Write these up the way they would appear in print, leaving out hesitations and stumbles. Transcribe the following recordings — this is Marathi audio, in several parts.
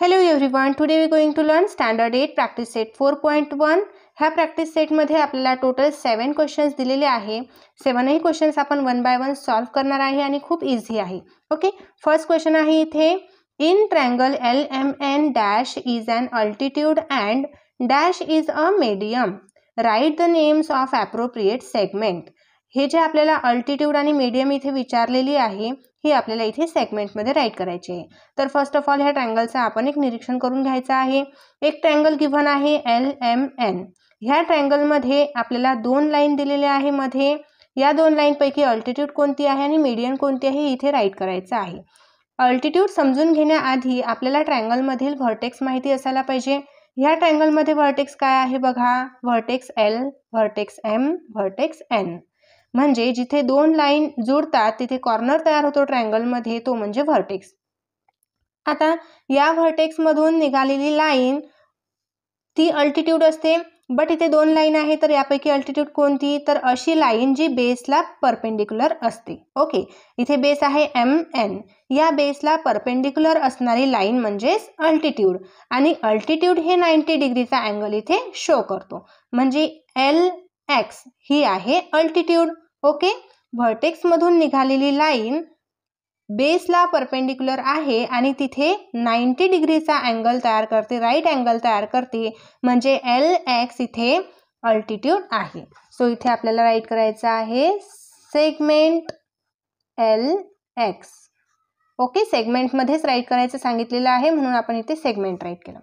Hello everyone, today we are going to learn Standard 8 Practice Set 4.1. ह्या प्रॅक्टिस सेटमध्ये आपल्याला टोटल 7 क्वेश्चन्स दिलेले आहे. 7ही क्वेश्चन्स आपण वन बाय वन सॉल्व करणार आहे आणि खूप इझी आहे. ओके, फर्स्ट क्वेश्चन आहे इथे, in triangle LMN dash is an altitude and dash is a median, right the names of appropriate segment. हे जे आपल्याला अल्टिट्यूड आणि मीडियम इथे विचारलेली आहे ही आपल्याला इथे सेगमेंटमध्ये राईट करायची आहे. तर फर्स्ट ऑफ ऑल ह्या ट्रायंगलचं आपण एक निरीक्षण करून घ्यायचं आहे. एक ट्रायंगल गिव्हन आहे LMN. ह्या ट्रायंगलमध्ये आपल्याला दोन लाईन दिलेल्या आहे मध्ये. या दोन लाईनपैकी अल्टिट्यूड कोणती आहे आणि मीडियन कोणती आहे इथे राईट करायचं आहे. अल्टिट्यूड समजून घेण्याआधी आपल्याला ट्रायंगलमधील व्हर्टेक्स माहिती असायला पाहिजे. ह्या ट्रायंगलमध्ये व्हर्टेक्स काय आहे बघा, vertex L, vertex M, vertex N. म्हणजे जिथे दोन लाईन जोडतात तिथे कॉर्नर तयार होतो ट्रायंगलमध्ये, तो म्हणजे व्हर्टेक्स. आता या व्हर्टेक्स मधून निघालेली लाईन ती अल्टिट्यूड असते. बट इथे दोन लाईन आहे तर यापैकी अल्टिट्यूड कोणती, तर अशी लाईन जी बेसला परपेंडिक्युलर असते. ओके, इथे बेस आहे MN. या बेसला परपेंडिक्युलर असणारी लाईन म्हणजेच अल्टिट्यूड. आणि अल्टिट्यूड हे 90 डिग्रीचा अँगल इथे शो करतो. म्हणजे LX ही आहे अल्टिट्यूड. ओके, व्हर्टेक्स मधून निघालेली लाईन बेसला परपेंडिक्युलर आहे आणि तिथे 90 डिग्रीचा अँगल तयार करते, राईट अँगल तयार करते, म्हणजे LX इथे अल्टिट्यूड आहे. सो इथे आपल्याला राईट करायचं आहे सेगमेंट LX. ओके, सेगमेंटमध्येच राईट करायचं सांगितलेलं आहे म्हणून आपण इथे सेगमेंट राईट केलं.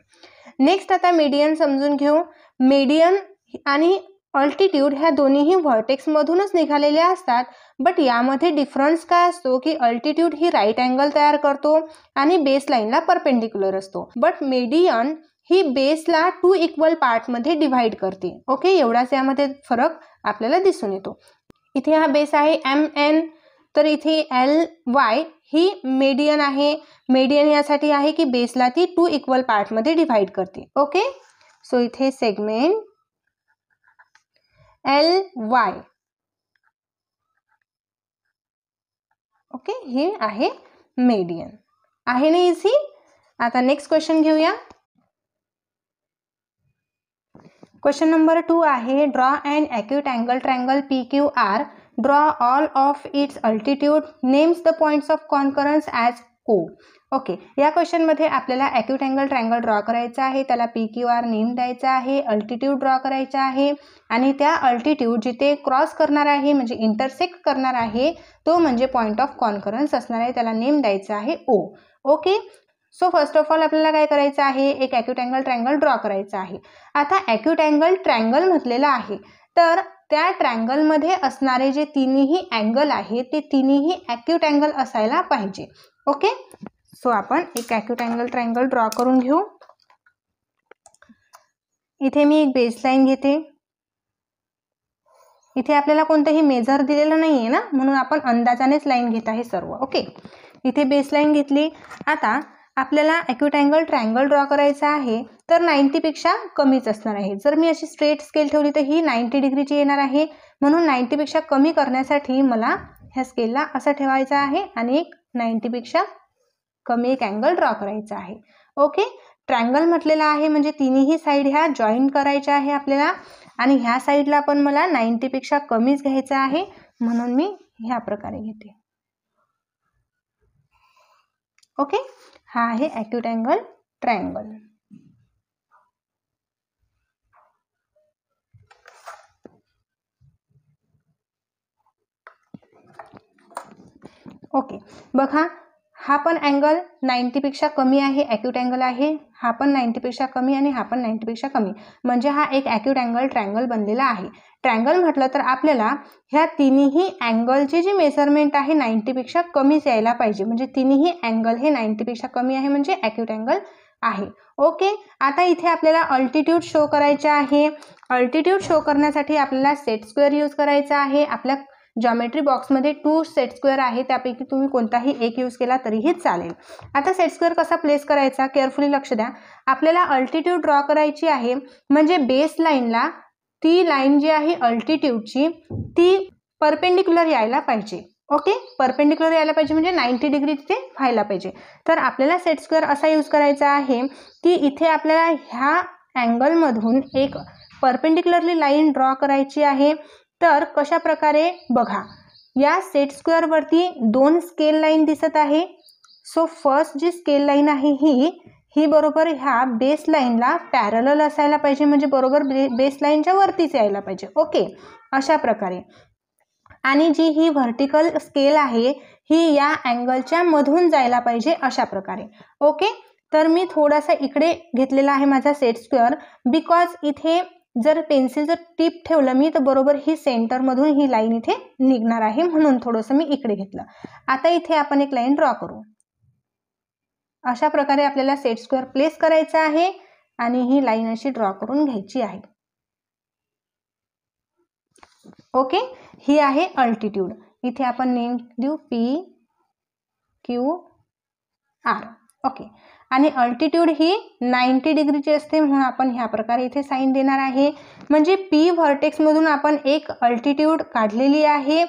नेक्स्ट आता मीडियन समजून घेऊ. मीडियन आणि अल्टिट्यूड ह्या दोन्हीही व्हर्टेक्स मधूनच निघालेल्या असतात. बट यामध्ये डिफरन्स काय असतो की अल्टिट्यूड ही राईट अँगल तयार करतो आणि बेस लाईनला परपेंडिक्युलर असतो. बट मीडियन ही बेसला 2 इक्वल पार्टमध्ये डिव्हाइड करते. ओके, एवढाच यामध्ये फरक आपल्याला दिसून येतो. इथे हा बेस आहे MN, तर इथे LY ही मीडियन आहे. मीडियन यासाठी आहे की बेसला ती 2 इक्वल पार्टमध्ये डिव्हाइड करते. ओके, सो इथे सेगमेंट LY. ओके, हे आहे मीडियन. आहे ना इझी. आता नेक्स्ट क्वेश्चन घेऊया. क्वेश्चन नंबर 2 आहे, draw and acute angle triangle PQR. Draw all of it's altitude, names the points of concurrence as O. Okay, या क्वेश्चनमध्ये आपल्याला ॲक्यूट अँगल ट्रायंगल ड्रॉ करायचा आहे, त्याला PQR नेम द्यायचा आहे, अल्टिट्यूड ड्रॉ करायचा आहे आणि त्या अल्टिट्यूड जिथे क्रॉस करणार आहे म्हणजे इंटरसेक्ट करणार आहे तो म्हणजे पॉइंट ऑफ कॉन्करन्स असणार आहे, त्याला नेम द्यायचा आहे O. Okay, so first of all आपल्याला काय करायचं आहे, एक ॲक्यूट अँगल ट्रायंगल ड्रॉ करायचा आहे. आता ॲक्यूट अँगल ट्रायंगल म्हटलेलं आहे तर त्या ट्रायंगलमध्ये असणारे जे तिन्ही अँगल आहे ते तिन्ही ॲक्यूट अँगल असायला पाहिजे. ओके, सो आपण एक ॲक्यूट अँगल ट्रायंगल ड्रॉ करून घेऊ. इथे मी एक बेसलाईन घेते. इथे आपल्याला कोणतंही मेजर दिलेलं नाही आहे ना, म्हणून आपण अंदाजानेच लाईन घेत आहे सर्व. ओके, इथे बेसलाईन घेतली. आता आपल्याला ॲक्यूट अँगल ट्रायंगल ड्रॉ करायचा आहे तर 90 पेक्षा कमीच असणार आहे. जर मी अशी स्ट्रेट स्केल ठेवली तर ही 90 डिग्रीची येणार आहे, म्हणून 90 पेक्षा कमी करण्यासाठी मला ह्या स्केलला असं ठेवायचं आहे आणि एक 90 पेक्षा कमी एक अँगल ड्रॉ करायचा आहे. ओके, ट्रायंगल म्हटलेला आहे म्हणजे तिन्ही साईड ह्या जॉईन करायच्या आहे आपल्याला आणि ह्या साईडला पण मला 90 पेक्षा कमीच घ्यायचं आहे म्हणून मी ह्या प्रकारे घेते. ओके, हा आहे ॲक्यूट अँगल ट्रायंगल. ओके, बघा हा पण अँगल 90 पेक्षा कमी आहे, ॲक्यूट अँगल आहे. हा पण 90 पेक्षा कमी आणि हा पण 90 पेक्षा कमी, म्हणजे हा एक ॲक्यूट अँगल ट्रायंगल बनलेला आहे. ट्रायंगल म्हटलं तर आपल्याला ह्या तिन्ही अँगलची जी मेजरमेंट आहे 90 पेक्षा कमीच यायला पाहिजे, म्हणजे तिन्ही अँगल हे 90 पेक्षा कमी आहे म्हणजे ॲक्यूट अँगल आहे. ओके, आता इथे आपल्याला अल्टिट्यूड शो करायचे आहे. अल्टिट्यूड शो करण्यासाठी आपल्याला सेट स्क्वेअर यूज करायचा आहे. आपल्या जॉमेट्री बॉक्समध्ये 2 सेट स्क्वेअर आहे, त्यापैकी तुम्ही कोणताही एक यूज केला तरीही चालेल. आता सेट स्क्वेअर कसा प्लेस करायचा, केअरफुली लक्ष द्या. आपल्याला अल्टिट्यूड ड्रॉ करायची आहे म्हणजे बेस लाईनला ती लाईन जी आहे अल्टिट्यूडची ती परपेंडिक्युलर यायला पाहिजे. ओके, परपेंडिक्युलर यायला पाहिजे म्हणजे 90 डिग्री तिथे व्हायला पाहिजे. तर आपल्याला सेट स्क्वेअर असा यूज करायचा आहे की इथे आपल्याला ह्या अँगलमधून एक परपेंडिक्युलरली लाईन ड्रॉ करायची आहे. तर कशा प्रकारे बघा, या सेट स्क्वेअरवरती 2 स्केल लाईन दिसत आहे. सो फर्स्ट जी स्केल लाईन आहे ही बरोबर ह्या बेस लाईनला पॅरलल असायला पाहिजे, म्हणजे बरोबर बेस लाईनच्या वरतीच यायला पाहिजे. ओके, अशा प्रकारे. आणि जी ही व्हर्टिकल स्केल आहे ही या अँगलच्या मधून जायला पाहिजे अशा प्रकारे. ओके, तर मी थोडासा इकडे घेतलेला आहे माझा सेट स्क्वेअर, बिकॉज इथे जर पेन्सिल टिप ठेवलं मी तर बरोबर ही सेंटरमधून ही लाईन इथे निघणार आहे, म्हणून थोडंसं मी इकडे घेतलं. आता इथे आपण एक लाईन ड्रॉ करू. अशा प्रकारे आपल्याला सेट स्क्वेअर प्लेस करायचा आहे आणि ही लाईन अशी ड्रॉ करून घ्यायची आहे. ओके, ही आहे अल्टिट्यूड. इथे आपण नेम देऊ PQR. ओके, आणि अल्टिट्यूड ही 90 डिग्रीची असते, म्हणून आपण ह्या प्रकारे इथे साईन देणार आहे. म्हणजे P व्हर्टेक्समधून आपण एक अल्टिट्यूड काढलेली आहे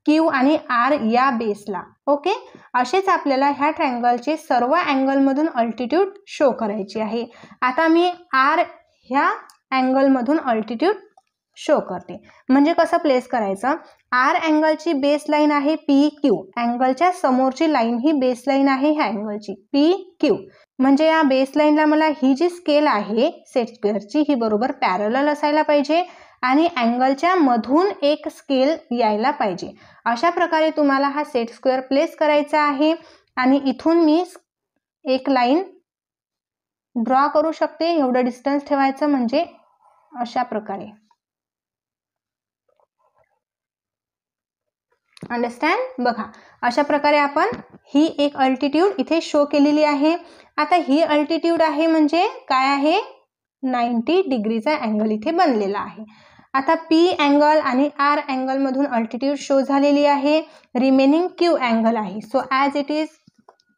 Q आणि R या बेसला. ओके, असेच आपल्याला ह्या ट्रायंगलचे सर्व अँगलमधून अल्टिट्यूड शो करायची आहे. आता मी R ह्या अँगलमधून अल्टिट्यूड शो करते. म्हणजे कसं प्लेस करायचं, आर अँगलची बेस लाईन आहे PQ, अँगलच्या समोरची लाईन ही बेस लाईन आहे ह्या अँगलची PQ. म्हणजे या बेस लाईनला मला ही जी स्केल आहे सेट स्क्वेअरची ही बरोबर पॅरलल असायला पाहिजे आणि अँगलच्या मधून एक स्केल यायला पाहिजे. अशा प्रकारे तुम्हाला हा सेट स्क्वेअर प्लेस करायचा आहे. आणि इथून मी एक लाईन ड्रॉ करू शकते, एवढं डिस्टन्स ठेवायचं, म्हणजे अशा प्रकारे. अंडरस्टँड? बघा, अशा प्रकारे आपण ही एक अल्टिट्यूड इथे शो केलेली आहे. आता ही अल्टिट्यूड आहे म्हणजे काय आहे, 90 डिग्रीचा अँगल इथे बनलेला आहे. आता P अँगल आणि R अँगल मधून अल्टिट्यूड शो झालेली आहे. रिमेनिंग Q अँगल आहे. सो ॲज इट इज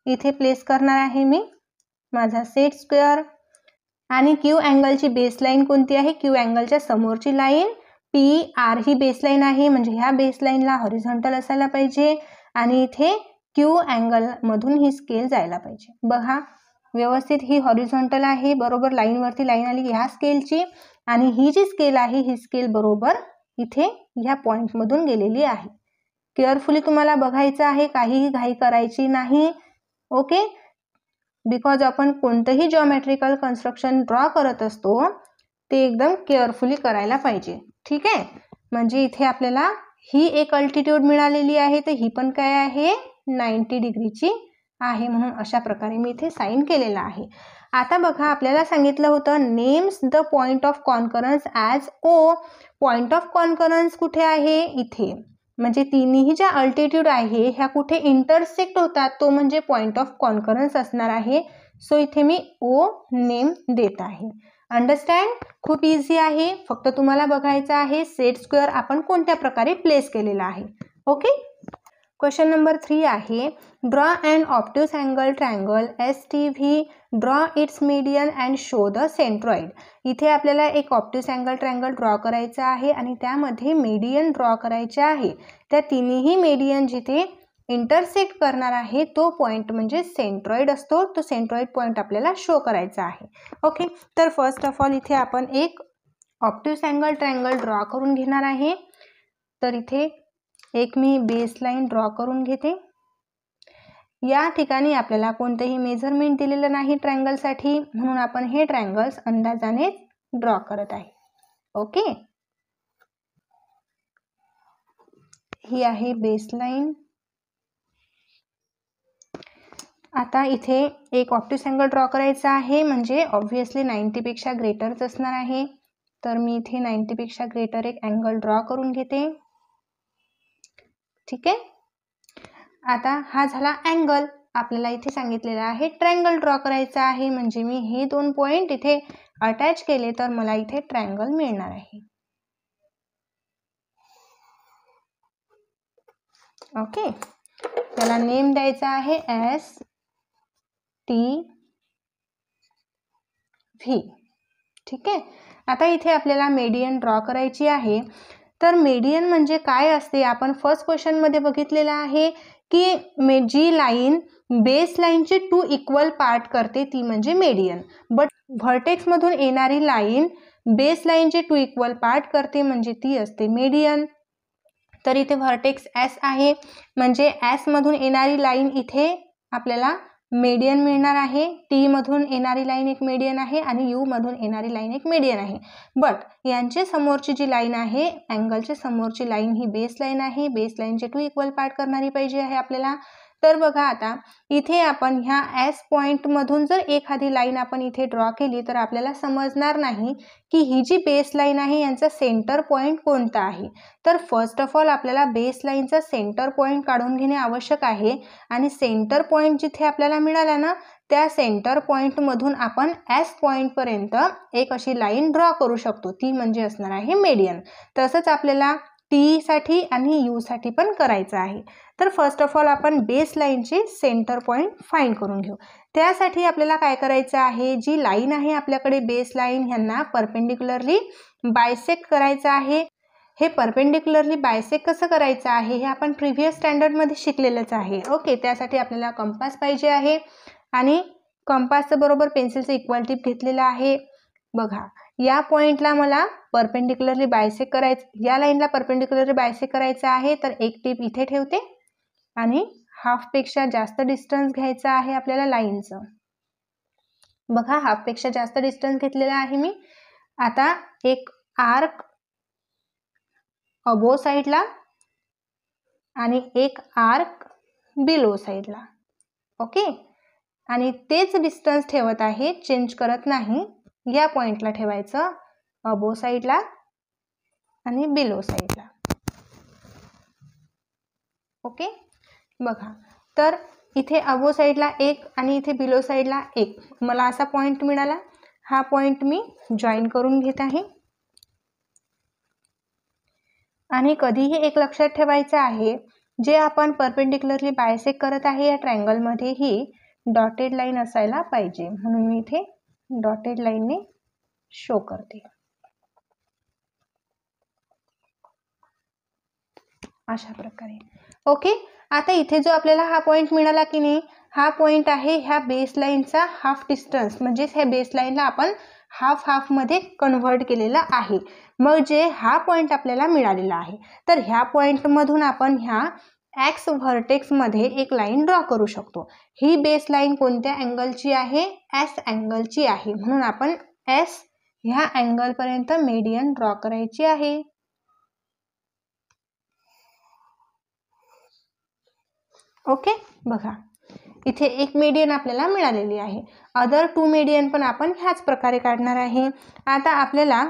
इथे प्लेस करणार आहे मी माझा सेट स्क्वेअर. आणि Q अँगलची बेसलाईन कोणती आहे, Q अँगलच्या समोरची लाईन PR ही बेसलाईन आहे, म्हणजे ह्या बेसलाईनला हॉरिझॉन्टल असायला पाहिजे आणि इथे Q अँगल मधून ही स्केल जायला पाहिजे. बघा, व्यवस्थित ही हॉरिझॉन्टल आहे, बरोबर लाईनवरती लाईन आली ह्या स्केलची, आणि ही जी स्केल आहे ही स्केल बरोबर इथे ह्या पॉइंटमधून गेलेली आहे. केअरफुली तुम्हाला बघायचं आहे, काहीही घाई करायची नाही. ओके, बिकॉज आपण कोणतंही जॉमेट्रिकल कन्स्ट्रक्शन ड्रॉ करत असतो ते एकदम केअरफुली करायला पाहिजे. ठीक आहे, म्हणजे इथे आपल्याला ही एक अल्टिट्यूड मिळालेली आहे, तर ही पण काय आहे, 90 डिग्रीची आहे, म्हणून अशा प्रकारे मी इथे साईन केलेला आहे. आता बघा, आपल्याला सांगितलं होतं names the point of concurrence as O. Point of concurrence कुठे आहे, इथे. म्हणजे तिन्ही ज्या अल्टिट्यूड आहे ह्या कुठे इंटरसेक्ट होतात, तो म्हणजे पॉइंट ऑफ कॉन्करन्स असणार आहे. सो इथे मी O नेम देत आहे. अंडरस्टँड? खूप इझी आहे, फक्त तुम्हाला बघायचं आहे सेट स्क्वेअर आपण कोणत्या प्रकारे प्लेस केलेला आहे. ओके, क्वेश्चन नंबर 3 आहे, draw and obtuse angle triangle STV, draw its median and show the centroid. इथे आपल्याला एक ऑब्ट्यूस अँगल ट्रायंगल ड्रॉ करायचा आहे आणि त्यामध्ये मीडियन ड्रॉ करायचे आहे. त्या तिन्ही मीडियन जिथे इंटरसेक्ट करणार आहे तो पॉइंट म्हणजे सेंट्रॉइड असतो, तो सेंट्रॉइड पॉइंट आपल्याला शो करायचा आहे. ओके, तर फर्स्ट ऑफ ऑल इथे आपण एक ऑब्ट्यूस अँगल ट्रायंगल ड्रॉ करून घेणार आहे. तर इथे एक मी बेस लाईन ड्रॉ करून घेते. या ठिकाणी आपल्याला कोणतेही मेजरमेंट दिलेलं नाही ट्रायंगलसाठी, म्हणून आपण हे ट्रायंगल्स अंदाजाने ड्रॉ करत आहे. ओके, ही आहे बेस लाईन. आता इथे एक ऑब्ट्यूस अँगल ड्रॉ करायचा आहे, म्हणजे ऑब्व्हियसली 90 पेक्षा ग्रेटरच असणार आहे. तर मी इथे 90 पेक्षा ग्रेटर एक अँगल ड्रॉ करून घेते. ठीक आहे, आता हा झाला अँगल. आपल्याला इथे सांगितलेला आहे ट्रायंगल ड्रॉ करायचा आहे, म्हणजे मी हे दोन पॉइंट इथे अटॅच केले तर मला इथे ट्रायंगल मिळणार आहे. ओके, त्याला नेम द्यायचा आहे STV. ठीक आहे, आता इथे आपल्याला मीडियन ड्रॉ करायची आहे. तर मीडियन म्हणजे काय असते, आपण फर्स्ट क्वेश्चनमध्ये बघितलेलं आहे की जी लाईन बेस लाईनचे 2 इक्वल पार्ट करते ती म्हणजे मीडियन. बट व्हर्टेक्समधून येणारी लाईन बेस लाईनचे 2 इक्वल पार्ट करते म्हणजे ती असते मीडियन. तर इथे व्हर्टेक्स एस आहे, म्हणजे एस मधून येणारी लाईन इथे आपल्याला मीडियन मिळणार आहे. टी मधून येणारी लाईन एक मीडियन आहे आणि यू मधून येणारी लाईन एक मीडियन आहे. बट यांचे समोरची जी लाईन आहे, अँगलचे समोरची लाईन ही बेस लाईन आहे. बेस लाईनचे 2 इक्वल पार्ट करणारी पाहिजे आहे आपल्याला. तर बघा आता इथे आपण ह्या एस पॉइंट मधून जर एखादी लाईन आपण इथे ड्रॉ केली तर आपल्याला समजणार नाही की ही जी बेस लाईन आहे यांचा सेंटर पॉइंट कोणता आहे. तर फर्स्ट ऑफ ऑल आपल्याला बेस लाईनचा सेंटर पॉइंट काढून घेणे आवश्यक आहे आणि सेंटर पॉइंट जिथे आपल्याला मिळाला ना, त्या सेंटर पॉइंट मधून आपण एस पॉइंट पर्यंत एक अशी लाईन ड्रॉ करू शकतो, ती म्हणजे असणार आहे मीडियन. तसंच आपल्याला टी साठी आणि यू साठी पण करायचं आहे. तर फर्स्ट ऑफ ऑल आपण बेस लाईनचे सेंटर पॉइंट फाइंड करून घेऊ. त्यासाठी आपल्याला काय करायचं आहे, जी लाईन आहे आपल्याकडे बेस लाईन ह्यांना परपेंडिक्युलरली बायसेक्ट करायचं आहे. हे परपेंडिक्युलरली बायसेक्ट कसं करायचं आहे हे आपण प्रिव्हियस स्टँडर्डमध्ये शिकलेलंच आहे. ओके, त्यासाठी आपल्याला कंपास पाहिजे आहे आणि कंपासचं बरोबर पेन्सिलचं इक्वल टिप घेतलेलं आहे. बघा या पॉइंटला मला परपेंडिक्युलरली बायसेक्ट करायचं, या लाईनला परपेंडिक्युलरली बायसेक्ट करायचं आहे. तर एक टिप इथे ठेवते आणि हाफपेक्षा जास्त डिस्टन्स घ्यायचं आहे आपल्याला लाईनचं. बघा हाफपेक्षा जास्त डिस्टन्स घेतलेला आहे मी. आता एक आर्क अबो साईडला आणि एक आर्क बिलो साईडला. ओके, आणि तेच डिस्टन्स ठेवत आहे, चेंज करत नाही. या पॉइंटला ठेवायचं अबो साईडला आणि बिलो साईडला. ओके, बघा तर इथे अबो साईडला एक आणि इथे बिलो साईडला एक मला असा पॉइंट मिळाला. हा पॉइंट मी जॉईन करून घेत आहे आणि कधीही एक लक्षात ठेवायचं आहे, जे आपण परपेंडिक्युलरली बायसेक्ट करत आहे या ट्रायंगलमध्ये ही डॉटेड लाईन असायला पाहिजे, म्हणून मी इथे डॉटेड लाईनने शो करते अशा प्रकारे. ओके, आता इथे जो आपल्याला हा पॉइंट मिळाला की नाही, हा पॉइंट आहे ह्या बेस लाईनचा हाफ डिस्टन्स, म्हणजे ह्या बेस लाईनला आपण हाफ मध्ये कन्व्हर्ट केलेला आहे. मग जे हा पॉइंट आपल्याला मिळालेला आहे, तर ह्या पॉइंट मधून आपण ह्या एक्स व्हर्टेक्स मध्ये एक लाईन ड्रॉ करू शकतो. ही बेस लाईन कोणत्या अँगलची आहे, एस अँगलची आहे, म्हणून आपण एस ह्या अँगल पर्यंत मीडियन ड्रॉ करायची आहे. ओके, बघा इथे एक मीडियन आपल्याला मिळालेली आहे. अदर 2 मीडियन पण आपण ह्याच प्रकारे काढणार आहे. आता आपल्याला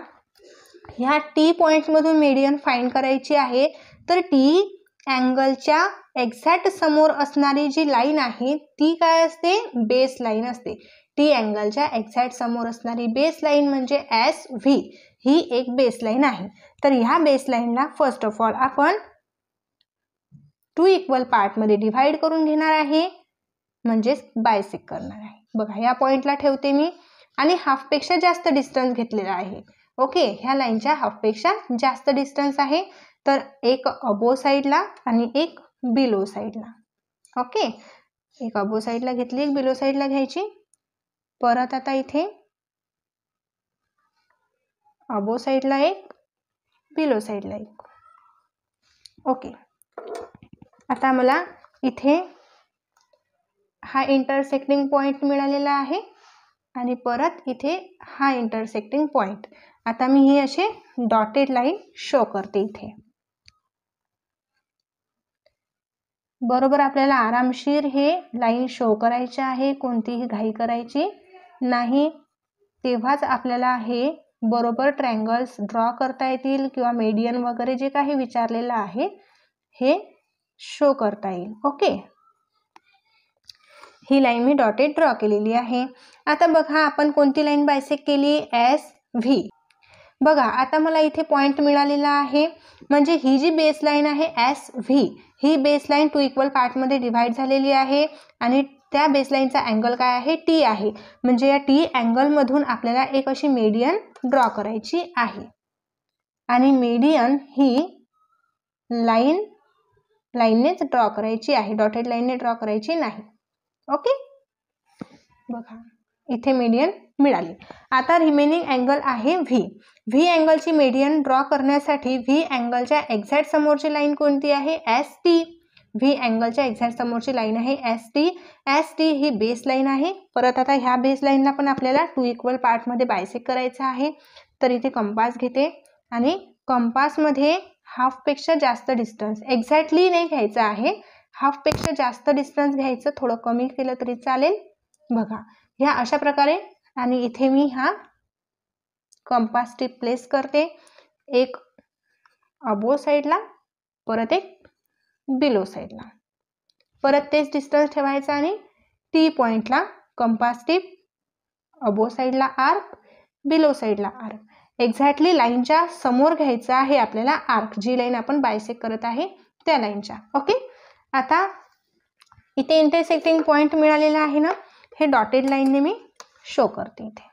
ह्या टी पॉइंट मधून मीडियन फाइंड करायची आहे. तर टी अँगलच्या एक्झॅक्ट समोर असणारी जी लाईन आहे ती काय असते, बेस लाईन असते. टी अँगलच्या एक्झॅक्ट समोर असणारी बेस लाईन म्हणजे एस व्ही, ही एक बेस लाईन आहे. तर ह्या बेस लाईनला फर्स्ट ऑफ ऑल आपण 2 इक्वल पार्ट मध्ये डिवाइड करून घेणार आहे, म्हणजेच बायसेक्ट करणार आहे. बघा या पॉइंटला ठेवते मी आणि हाफपेक्षा जास्त डिस्टन्स घेतलेला आहे. ओके, ह्या लाईनच्या हाफपेक्षा जास्त डिस्टन्स आहे. तर एक अबो साईडला आणि एक बिलो साईडला. ओके, एक अबो साईडला घेतली, एक बिलो साईडला घ्यायची. परत आता इथे अबो साईडला एक, बिलो साईडला एक. ओके, आता मला इथे हा इंटरसेक्टिंग पॉइंट मिळालेला आहे आणि परत इथे हा इंटरसेक्टिंग पॉइंट. आता मी ही असे डॉटेड लाईन शो करते इथे. बरोबर आपल्याला आरामशीर हे लाईन शो करायचे आहे, कोणतीही घाई करायची नाही. तेव्हाच आपल्याला हे बरोबर ट्रायंगल्स ड्रॉ करता येतील किंवा मीडियन वगैरे जे काही विचारलेलं आहे हे शो करता येईल. ओके, ही लाईन मी डॉटेड ड्रॉ केलेली आहे. आता बघा आपण कोणती लाईन बायसेक्ट केली, एस व्ही. बघा आता मला इथे पॉइंट मिळालेला आहे, म्हणजे ही जी बेस लाईन आहे एस व्ही, ही बेस लाईन 2 इक्वल पार्ट मध्ये डिवाइड झालेली आहे आणि त्या बेस लाईनचा अँगल काय आहे, टी आहे. म्हणजे या टी अँगल मधून आपल्याला एक अशी मीडियन ड्रॉ करायची आहे. आणि मीडियन ही लाईननेच ड्रॉ करायची आहे, डॉटेड लाईनने ड्रॉ करायची नाही. ओके, बघा इथे मीडियन मिळाली. आता रिमेनिंग अँगल आहे व्ही. व्ही अँगलची मीडियन ड्रॉ करण्यासाठी व्ही अँगलच्या एक्झॅक्ट समोरची लाईन कोणती आहे? S T. व्ही अँगलच्या एक्झॅक्ट समोरची लाईन आहे एस टी. एस टी ही बेस लाईन आहे. परत आता ह्या बेस लाईनला पण आपल्याला 2 इक्वल पार्टमध्ये बायसेक्ट करायचं आहे. तर इथे कंपास घेते आणि कंपासमध्ये हाफपेक्षा जास्त डिस्टन्स, एक्झॅक्टली नाही घ्यायचं आहे, हाफपेक्षा जास्त डिस्टन्स घ्यायचं, थोडं कमी केलं तरी चालेल. बघा ह्या अशा प्रकारे. आणि इथे मी हा कंपास टिप प्लेस करते, एक अबो साईडला, परत एक बिलो साईडला, परत तेच डिस्टन्स ठेवायचं आणि टी पॉइंटला कंपास टिप, अबो साईडला आर्क, बिलो साईडला आर्क. एक्झॅक्टली लाईनच्या समोर घ्यायचं आहे आपल्याला आर्क, जी लाईन आपण बायसेक्ट करत आहे त्या लाईनच्या. ओके, आता इथे इंटरसेक्टिंग पॉइंट मिळालेला आहे ना, हे डॉटेड लाईनने मी शो करते इथे.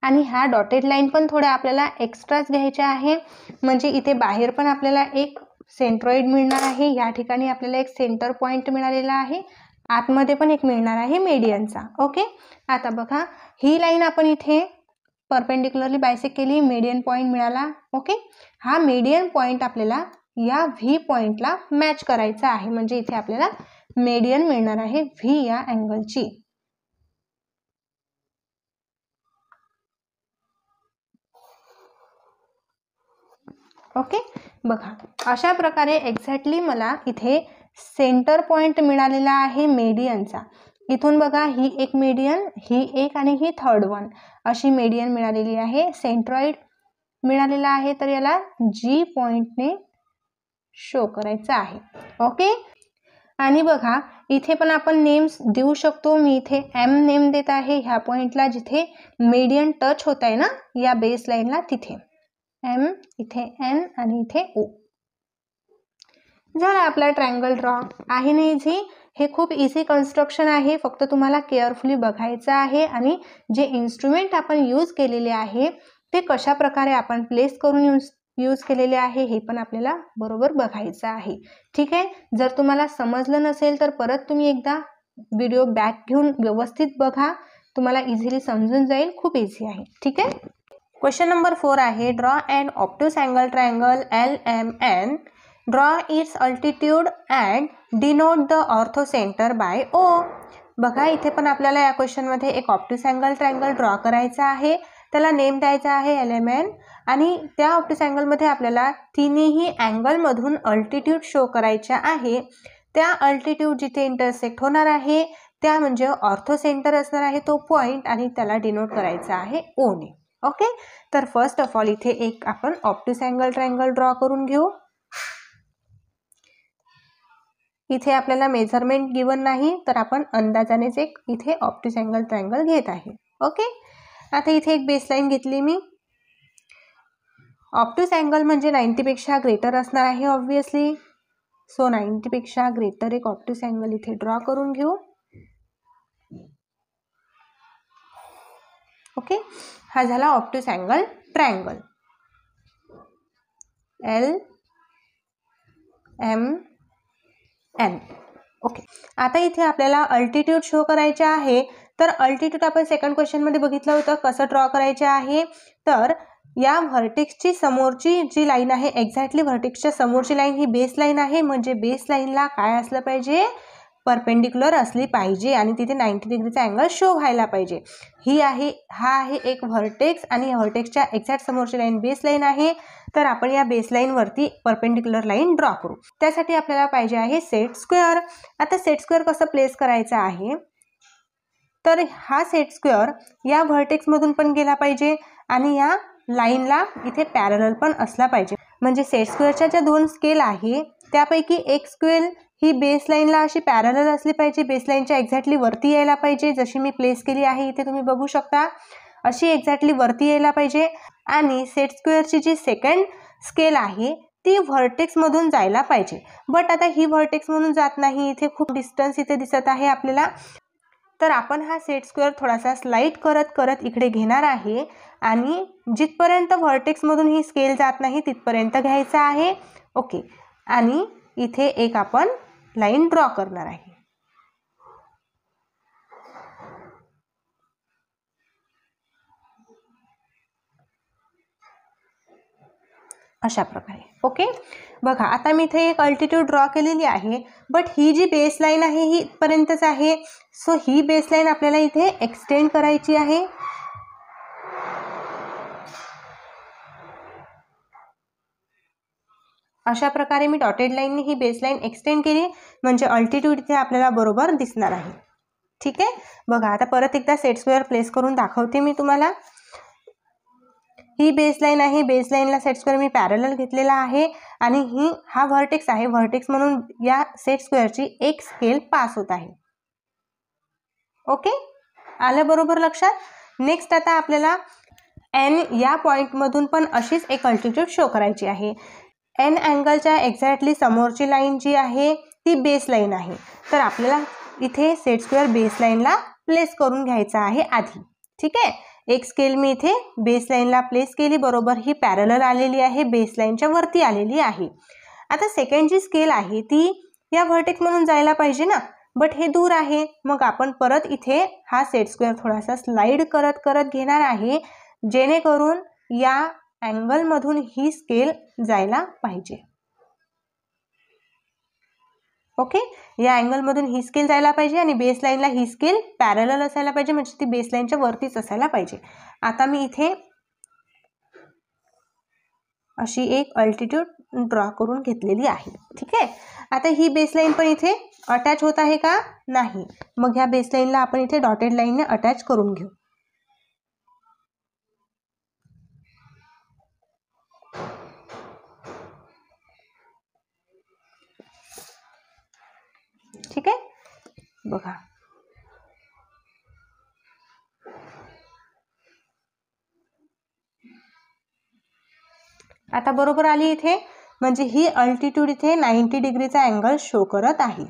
आणि ह्या डॉटेड लाईन पण थोड्या आपल्याला एक्स्ट्राच घ्यायच्या आहे, म्हणजे इथे बाहेर पण आपल्याला एक सेंट्रॉइड मिळणार आहे, या ठिकाणी आपल्याला एक सेंटर पॉइंट मिळालेला आहे, आतमध्ये पण एक मिळणार आहे मीडियनचा. ओके, आता बघा ही लाईन आपण इथे परपेंडिक्युलरली बायसेक्ट केली, मीडियन पॉइंट मिळाला. ओके, हा मीडियन पॉइंट आपल्याला या व्ही पॉइंटला मॅच करायचा आहे, म्हणजे इथे आपल्याला मीडियन मिळणार आहे व्ही या अँगलची. ओके, बघा अशा प्रकारे एक्झॅक्टली मला इथे सेंटर पॉइंट मिळालेला आहे मीडियनचा. इथून बघा ही एक मीडियन, ही एक आणि ही थर्ड वन, अशी मीडियन मिळालेली आहे, सेंट्रॉइड मिळालेला आहे. तर याला जी पॉइंटने शो करायचं आहे. ओके, आणि बघा इथे पण आपण नेम्स देऊ शकतो. मी इथे एम नेम देत आहे ह्या पॉइंटला, जिथे मीडियन टच होत आहे ना या बेस लाईनला, तिथे एम, इथे एन आणि इथे ओ. झाला आपला ट्रायंगल ड्रॉ. आहे ना इझी? हे खूप इझी कन्स्ट्रक्शन आहे, फक्त तुम्हाला केअरफुली बघायचं आहे आणि जे इन्स्ट्रुमेंट आपण यूज केलेले आहे ते कशा प्रकारे आपण प्लेस करून यूज केलेले आहे हे पण आपल्याला बरोबर बघायचं आहे. ठीक आहे, जर तुम्हाला समजलं नसेल तर परत तुम्ही एकदा व्हिडिओ बॅक घेऊन व्यवस्थित बघा, तुम्हाला इझिली समजून जाईल. खूप इझी आहे. ठीक आहे. क्वेश्चन नंबर 4 आहे, draw and obtuse angle triangle LMN, draw its altitude and denote the orthocentre by O. बघा इथे पण आपल्याला या क्वेश्चनमध्ये एक ऑब्ट्यूस अँगल ट्रायंगल ड्रॉ करायचा आहे, त्याला नेम द्यायचा आहे LMN, आणि त्या ऑब्ट्यूस अँगलमध्ये आपल्याला तिन्ही अँगलमधून अल्टिट्यूड शो करायच्या आहे. त्या अल्टिट्यूड जिथे इंटरसेक्ट होणार आहे त्या म्हणजे ऑर्थो सेंटर असणार आहे तो पॉइंट, आणि त्याला डिनोट करायचा आहे O ने. ओके, तर फर्स्ट ऑफ ऑल इथे एक आपण ऑब्ट्यूस अँगल ट्रायंगल ड्रॉ करून घेऊ. इथे आपल्याला मेजरमेंट गिवन नाही, तर आपण अंदाजानेच एक इथे ऑब्ट्यूस अँगल ट्रायंगल घेत आहे. ओके, आता इथे एक बेसलाईन घेतली मी. ऑब्ट्यूस अँगल म्हणजे 90 पेक्षा ग्रेटर असणार आहे ऑब्विसली. सो 90 पेक्षा ग्रेटर एक ऑब्ट्यूस अँगल इथे ड्रॉ करून घेऊ. ओके, हा झाला obtuse angle triangle LMN. Okay, आता इथे आपल्याला अल्टिट्यूड शो करायचे आहे. तर अल्टिट्यूड आपण सेकंड क्वेश्चन मध्ये बघितलं होतं कसं ड्रॉ करायचे आहे. तर या व्हर्टेक्सची समोरची जी लाईन आहे, एक्झॅक्टली व्हर्टेक्सच्या समोरची लाईन ही बेस लाईन आहे, म्हणजे बेस लाईनला काय असलं पाहिजे, परपेंडिक्युलर असली पाहिजे आणि तिथे 90 डिग्रीचा अँगल शो व्हायला पाहिजे. हा आहे एक व्हर्टेक्स, आणि व्हर्टेक्सच्या एक्झॅक्ट समोरची लाईन बेस लाईन आहे. तर आपण या बेस लाईन वरती परपेंडिक्युलर लाईन ड्रॉ करू. त्यासाठी आपल्याला पाहिजे आहे सेट स्क्वेअर. आता सेट स्क्वेअर कसं प्लेस करायचं आहे, तर हा सेट स्क्वेअर या व्हर्टेक्स मधून पण गेला पाहिजे आणि या लाईनला इथे पॅरलल पण असला पाहिजे. म्हणजे सेट स्क्वेअरच्या ज्या दोन स्केल आहे त्यापैकी एक स्केल ही बेस लाईनला अशी पॅरलल असली पाहिजे, बेस लाईनच्या एक्झॅक्टली वरती यायला पाहिजे, जशी मी प्लेस केली आहे इथे तुम्ही बघू शकता, अशी एक्झॅक्टली वरती यायला पाहिजे. आणि सेट स्क्वेअरची जी सेकंड स्केल आहे ती व्हर्टेक्समधून जायला पाहिजे. बट आता ही व्हर्टेक्समधून जात नाही, इथे खूप डिस्टन्स इथे दिसत आहे आपल्याला. तर आपण हा सेट स्क्वेअर थोडासा स्लाइड करत करत इकडे घेणार आहे आणि जिथपर्यंत व्हर्टेक्समधून ही स्केल जात नाही तिथपर्यंत घ्यायचा आहे. ओके, आणि इथे एक आपण लाईन ड्रॉ करणार आहे. अशा प्रकारे. ओके, बघा आता मी इथे एक अल्टिट्यूड ड्रॉ केलेली आहे, बट ही जी बेस लाईन आहे ही इथपर्यंतच आहे. सो ही बेस लाईन आपल्याला इथे एक्सटेंड करायची आहे. अशा प्रकारे मी डॉटेड लाईनने ही बेस लाईन एक्सटेंड केली, म्हणजे अल्टिट्यूड इथे आपल्याला बरोबर दिसणार आहे. ठीक आहे, बघा आता परत एकदा सेट स्क्वेअर प्लेस करून दाखवते मी तुम्हाला. ही बेसलाईन आहे, बेसलाईनला सेट स्क्वेअर मी पॅरलल घेतलेला आहे आणि हा व्हर्टेक्स आहे. व्हर्टेक्स म्हणून या सेट स्क्वेअरची एक स्केल पास होत आहे. ओके, आलं बरोबर लक्षात. नेक्स्ट आता आपल्याला एन या पॉईंटमधून पण अशीच एक अल्टिट्यूड शो करायची आहे. एन अँगलच्या एक्झॅक्टली समोरची लाईन जी आहे ती बेसलाईन आहे. तर आपल्याला इथे सेट स्क्वेअर बेसलाईनला प्लेस करून घ्यायचा आहे आधी. ठीक आहे, एक स्केल मी इथे बेसलाईनला प्लेस केली, बरोबर ही पॅरलल आलेली आहे, बेसलाईनच्या वरती आलेली आहे. आता सेकंड जी स्केल आहे ती या व्हर्टेक्समधून जायला पाहिजे ना, बट हे दूर आहे. मग आपण परत इथे हा सेट स्क्वेअर थोडासा स्लाइड करत करत घेणार आहे, जेणेकरून या अँगलमधून ही स्केल जायला पाहिजे. ओके, या अँगलमधून ही स्केल जायला पाहिजे आणि बेसलाईनला ही स्केल पॅरलल असायला पाहिजे, म्हणजे ती बेसलाईनच्या वरतीच असायला पाहिजे. आता मी इथे अशी एक अल्टिट्यूड ड्रॉ करून घेतलेली आहे. ठीक आहे, आता ही बेसलाईन पण इथे अटॅच होत आहे का? नाही. मग ह्या बेसलाईनला आपण इथे डॉटेड लाईनने अटॅच करून घेऊ. ठीक आहे, बघा आता बरोबर आली इथे, म्हणजे ही अल्टिट्यूड इथे 90 डिग्रीचा अँगल शो करत आहे.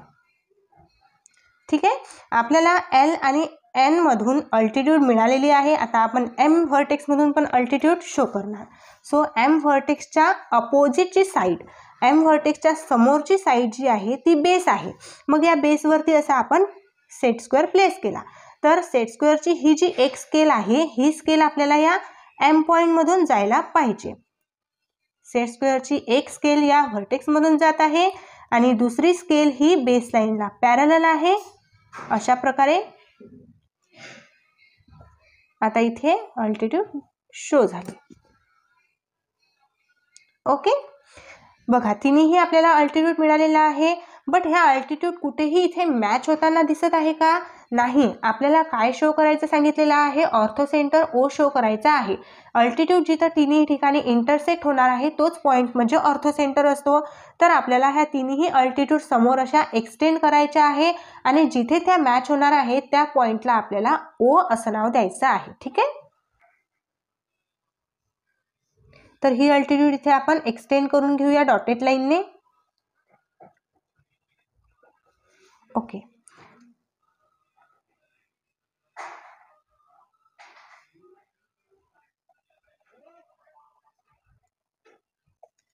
ठीक आहे, आपल्याला एल आणि एन मधून अल्टिट्यूड मिळालेली आहे. आता आपण एम व्हर्टेक्स मधून पण अल्टिट्यूड शो करणार. सो एम व्हर्टेक्सच्या अपोजिटची साईड, एम व्हर्टेक्सच्या समोरची साईड जी आहे ती बेस आहे. मग या बेसवरती असा आपण सेट स्क्वेअर प्लेस केला. तर सेट स्क्वेअरची ही जी एक स्केल आहे ही स्केल आपल्याला या एम पॉइंट मधून जायला पाहिजे. सेट स्क्वेअरची एक स्केल या व्हर्टेक्स मधून जात आहे आणि दुसरी स्केल ही बेसलाईनला पॅरलल आहे. अशा प्रकारे आता इथे अल्टिट्यूड शो झाले. ओके, बघा तिन्ही आपल्याला अल्टिट्यूड मिळालेला आहे, बट ह्या अल्टिट्यूड कुठेही इथे मॅच होताना दिसत आहे का? नाही. आपल्याला काय शो करायचं सांगितलेलं आहे? ऑर्थो सेंटर ओ शो करायचा आहे. अल्टिट्यूड जिथं तिन्ही ठिकाणी इंटरसेक्ट होणार आहे तोच पॉईंट म्हणजे ऑर्थो सेंटर असतो. तर आपल्याला ह्या तिन्ही अल्टिट्यूड समोर अशा एक्सटेंड करायच्या आहे आणि जिथे त्या मॅच होणार आहे त्या पॉईंटला आपल्याला ओ असं नाव द्यायचं आहे. ठीक आहे, तर ही अल्टिट्यूड इथे आपण एक्सटेंड करून घेऊया डॉटेड लाईनने. ओके,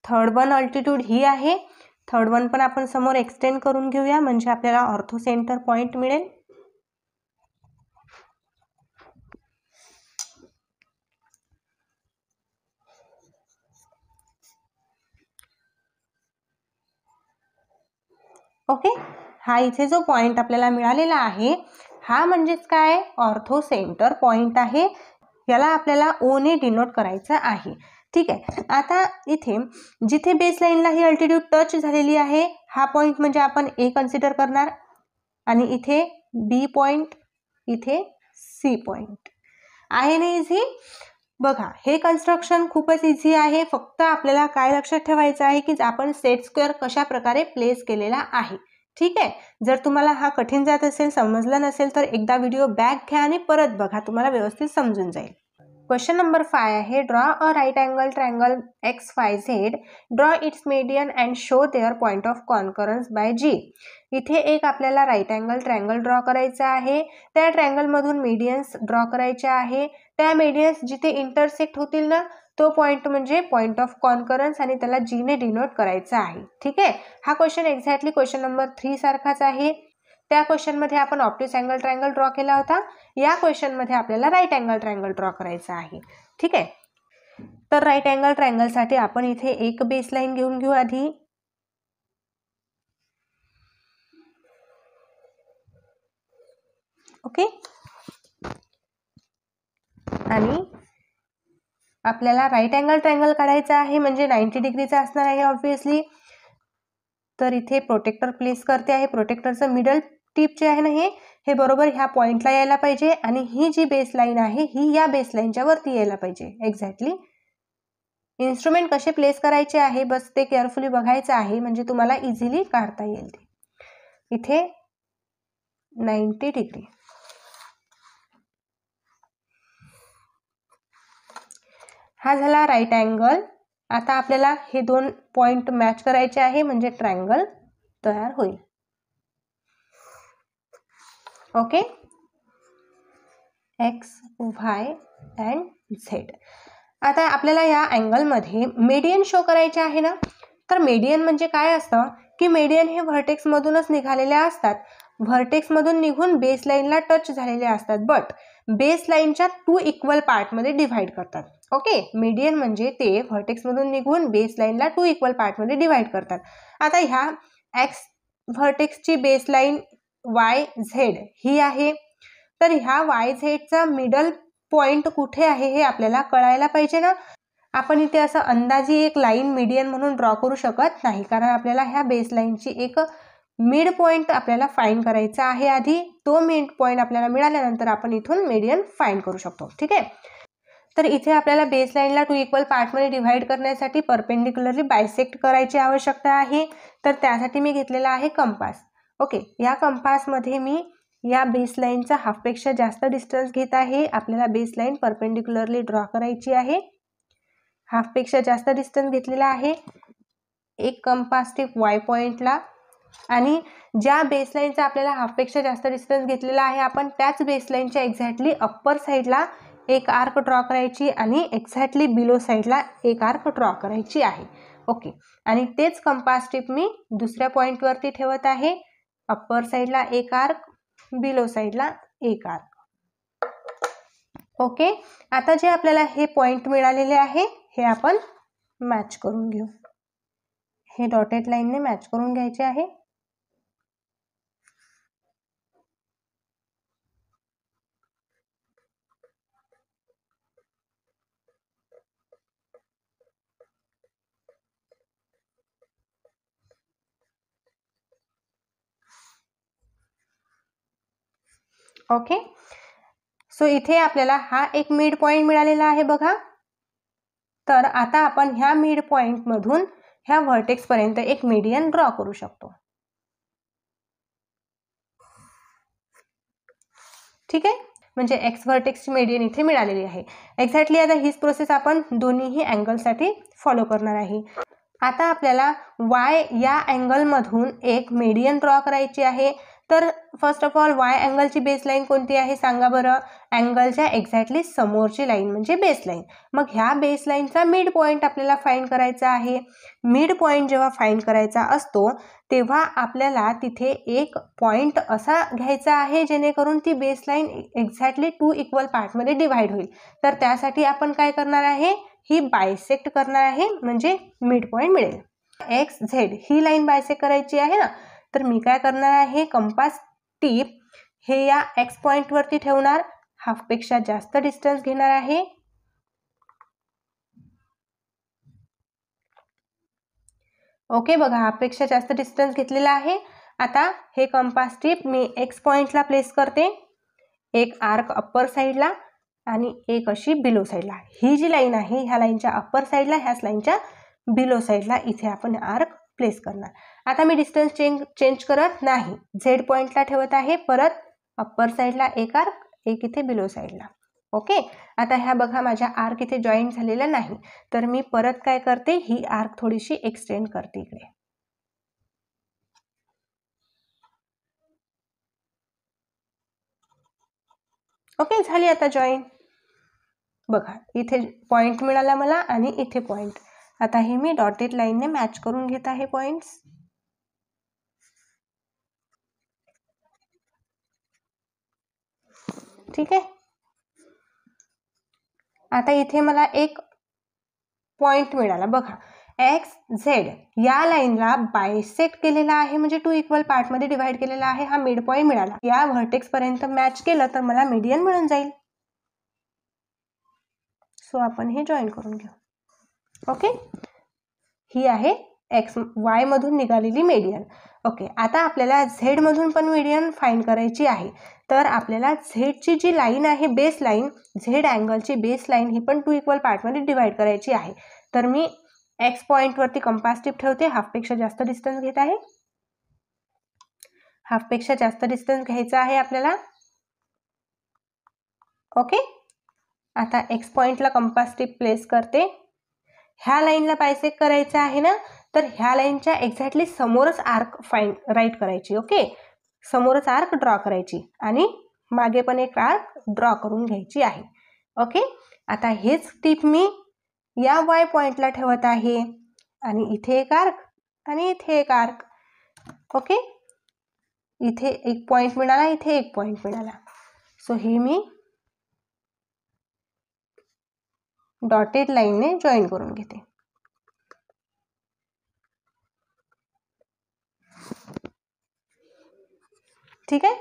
थर्ड वन अल्टिट्यूड ही आहे. थर्ड वन पण आपण समोर एक्सटेंड करून घेऊया, म्हणजे आपल्याला ऑर्थो सेंटर पॉइंट मिळेल. ओके, हा इथे जो पॉइंट आपल्याला मिळालेला आहे हा म्हणजेच काय? ऑर्थो सेंटर पॉइंट आहे. याला आपल्याला ओ ने डिनोट करायचं आहे. ठीक आहे, आता इथे जिथे बेसलाईनला ही अल्टिट्यूड टच झालेली आहे हा पॉइंट म्हणजे आपण ए कन्सिडर करणार आणि इथे बी पॉइंट, इथे सी पॉइंट आहे ना. इझी. बघा हे कन्स्ट्रक्शन खूपच इझी आहे. फक्त आपल्याला काय लक्षात ठेवायचं आहे की आपण सेट स्क्वेअर कशा प्रकारे प्लेस केलेला आहे. ठीक आहे, जर तुम्हाला हा कठीण जात असेल, समजलं नसेल तर एकदा व्हिडिओ बॅक घ्या आणि परत बघा, तुम्हाला व्यवस्थित समजून जाईल. क्वेश्चन नंबर 5 आहे, draw a right angle triangle XYZ, draw its median and show their point of concurrence by G. इथे एक आपल्याला राईट अँगल ट्रायंगल ड्रॉ करायचा आहे. त्या ट्रायंगलमधून मीडियन्स ड्रॉ करायचे आहे. त्या मीडियन्स जिथे इंटरसेक्ट होतील ना, तो पॉईंट म्हणजे पॉईंट ऑफ कॉन्करन्स आणि त्याला G ने डिनोट करायचा आहे. ठीक आहे. हा क्वेश्चन एक्झॅक्टली क्वेश्चन नंबर 3 सारखाच आहे. त्या क्वेश्चनमध्ये आपण ऑप्टिस अँगल ट्रायंगल ड्रॉ केला होता. या क्वेश्चनमध्ये आपल्याला राईट अँगल ट्रायंगल ड्रॉ करायचा आहे. ठीक आहे. तर राईट अँगल ट्रायंगलसाठी आपण इथे एक बेसलाईन घेऊन घेऊ आधी. ओके. आणि आपल्याला राईट अँगल ट्रायंगल काढायचा आहे म्हणजे 90 डिग्रीचा असणार आहे ऑब्व्हियसली. तर इथे प्रोटेक्टर प्लेस करते आहे. प्रोटेक्टरचं मिडल टिप जे आहे ना, हे बरोबर ह्या पॉइंटला यायला पाहिजे आणि ही जी बेसलाईन आहे ही या बेसलाईनच्या वरती यायला पाहिजे. एक्झॅक्टली इन्स्ट्रुमेंट कसे प्लेस करायचे आहे बस ते केअरफुली बघायचं आहे म्हणजे तुम्हाला इझिली काढता येईल. इथे 90 डिग्री. हा झाला राईट अँगल. आता आपल्याला हे दोन पॉइंट मॅच करायचे आहे म्हणजे ट्रायंगल तयार होईल. Okay. X, Y and Z. आता आपल्याला या अँगलमध्ये मीडियन शो करायचे आहे ना. तर मीडियन म्हणजे काय असतं की मीडियन हे व्हर्टेक्स मधूनच निघालेले असतात. व्हर्टेक्स मधून निघून बेसलाईनला टच झालेले असतात बट बेसलाईनच्या 2 इक्वल पार्टमध्ये डिव्हाइड करतात. ओके. मीडियन म्हणजे ते व्हर्टेक्स मधून निघून बेसलाईनला 2 इक्वल पार्टमध्ये डिव्हाइड करतात. आता ह्या एक्स व्हर्टेक्सची बेसलाईन YZ ही आहे. तर ह्या YZचा मिडल पॉइंट कुठे आहे हे आपल्याला कळायला पाहिजे ना. आपण इथे असं अंदाजी एक लाईन मीडियन म्हणून ड्रॉ करू शकत नाही कारण आपल्याला ह्या बेसलाईनची एक मिड पॉइंट आपल्याला फाइंड करायचा आहे आधी. तो मिड पॉइंट आपल्याला मिळाल्यानंतर आपण इथून मीडियन फाइंड करू शकतो. ठीक आहे. तर इथे आपल्याला बेसलाईनला 2 इक्वल पार्टमध्ये डिव्हाइड करण्यासाठी परपेंडिक्युलरली बायसेक्ट करायची आवश्यकता आहे. तर त्यासाठी मी घेतलेला आहे कंपास. ओके. या कंपासमध्ये मी या बेसलाईनचा हाफपेक्षा जास्त डिस्टन्स घेत आहे. आपल्याला बेसलाईन परपेंडिक्युलरली ड्रॉ करायची आहे. हाफपेक्षा जास्त डिस्टन्स घेतलेला आहे. एक कंपास टिप Y पॉइंटला आणि ज्या बेसलाईनचा आपल्याला हाफपेक्षा जास्त डिस्टन्स घेतलेला आहे आपण त्याच बेसलाईनच्या एक्झॅक्टली अप्पर साईडला एक आर्क ड्रॉ करायची आणि एक्झॅक्टली बिलो साईडला एक आर्क ड्रॉ करायची आहे. ओके. आणि तेच कंपास टिप मी दुसऱ्या पॉइंटवरती ठेवत आहे. अप्पर साईडला एक आर्क, बिलो साईडला एक आर्क. ओके. आता जे आपल्याला हे पॉइंट मिळालेले आहे हे आपण मॅच करून घेऊ. हे डॉटेड लाईनने मॅच करून घ्यायचे आहे. ओके. सो इथे आपल्याला हा एक मिड पॉइंट मिळालेला आहे बघा. तर आता आपण ह्या मिड पॉइंट मधून ह्या व्हर्टेक्स पर्यंत एक मीडियन ड्रॉ करू शकतो. ठीक आहे. म्हणजे एक्स व्हर्टेक्सची मीडियन इथे मिळालेली आहे. एक्झॅक्टली आता हीच प्रोसेस आपण दोन्हीही अँगलसाठी फॉलो करणार आहे. आता आपल्याला Y या अँगलमधून एक मीडियन ड्रॉ करायची आहे. तर फर्स्ट ऑफ ऑल Y अँगलची बेसलाईन कोणती आहे सांगा बरं. अँगलच्या एक्झॅक्टली समोरची लाईन म्हणजे बेसलाईन. मग ह्या बेसलाईनचा मिड पॉइंट आपल्याला फाइंड करायचा आहे. मिड पॉइंट जेव्हा फाइंड करायचा असतो तेव्हा आपल्याला तिथे एक पॉइंट असा घ्यायचा आहे जेणेकरून ती बेसलाईन एक्झॅक्टली 2 इक्वल पार्टमध्ये डिव्हाइड होईल. तर त्यासाठी आपण काय करणार आहे, ही बायसेक्ट करणार आहे म्हणजे मिड पॉइंट मिळेल. XZ ही लाईन बायसेक्ट करायची आहे ना. तर मी काय करणार आहे, कंपास टीप हे या X पॉइंटवरती ठेवणार. हाफपेक्षा जास्त डिस्टन्स घेणार आहे. ओके. बघा हाफपेक्षा जास्त डिस्टन्स घेतलेला आहे. आता हे कंपास टीप मी X पॉइंटला प्लेस करते. एक आर्क अप्पर साईडला आणि एक अशी बिलो साईडला. ही जी लाईन आहे ह्या लाईनच्या अप्पर साईडला, ह्याच लाईनच्या बिलो साईडला इथे आपण आर्क प्लेस करणार. आता मी डिस्टन्स चेंज करत नाही. Z पॉइंटला ठेवत आहे. परत अप्पर साईडला एक आर्क, एक इथे बिलो साईडला. ओके, आता ह्या बघा माझ्या आर्क इथे जॉईंट झालेला नाही, तर मी परत काय करते, ही आर्क थोडीशी एक्सटेंड करते इकडे. ओके, झाली आता जॉईन. बघा इथे पॉइंट मिळाला मला आणि इथे पॉइंट. आता हे मी डॉटेड लाईनने मॅच करून घेत आहे पॉइंट्स. ठीक आहे, आता इथे मला एक पॉइंट मिळाला. बघा एक्स झेड या लाईनला बायसेक्ट केलेला आहे, म्हणजे 2 इक्वल पार्टमध्ये डिवाइड केलेला आहे. हा मिड पॉइंट मिळाला. या व्हर्टेक्स पर्यंत मॅच केलं तर मला मीडियन मिळून जाईल. सो आपण हे जॉईन करून घेऊ. ओके, ही आहे एक्स वाय मधून निघालेली मीडियन. ओके, आता आपल्याला झेड मधून पण मीडियन फाइंड करायची आहे. तर आपल्याला झेडची जी लाईन आहे, बेस लाईन, झेड अँगलची बेस लाईन ही पण 2 इक्वल पार्टमध्ये डिवाइड करायची आहे. तर मी एक्स पॉइंटवरती कंपास टिप ठेवते. हाफपेक्षा जास्त डिस्टन्स घेत आहे. हाफपेक्षा जास्त डिस्टन्स घ्यायचा आहे आपल्याला. ओके, आता एक्स पॉइंटला कंपास टिप प्लेस करते. ह्या लाईनला बायसेक्ट करायचं आहे ना, तर ह्या लाईनच्या एक्झॅक्टली समोरच आर्क राईट करायची. ओके, समोरच आर्क ड्रॉ करायची आणि मागे पण एक आर्क ड्रॉ करून घ्यायची आहे. ओके, आता हेच टिप मी या वाय पॉइंटला ठेवत आहे आणि इथे एक आर्क आणि इथे एक आर्क. ओके, इथे एक पॉइंट मिळाला, इथे एक पॉइंट मिळाला. सो हे मी डॉटेड लाईनने जॉईन करून घेते. ठीक आहे,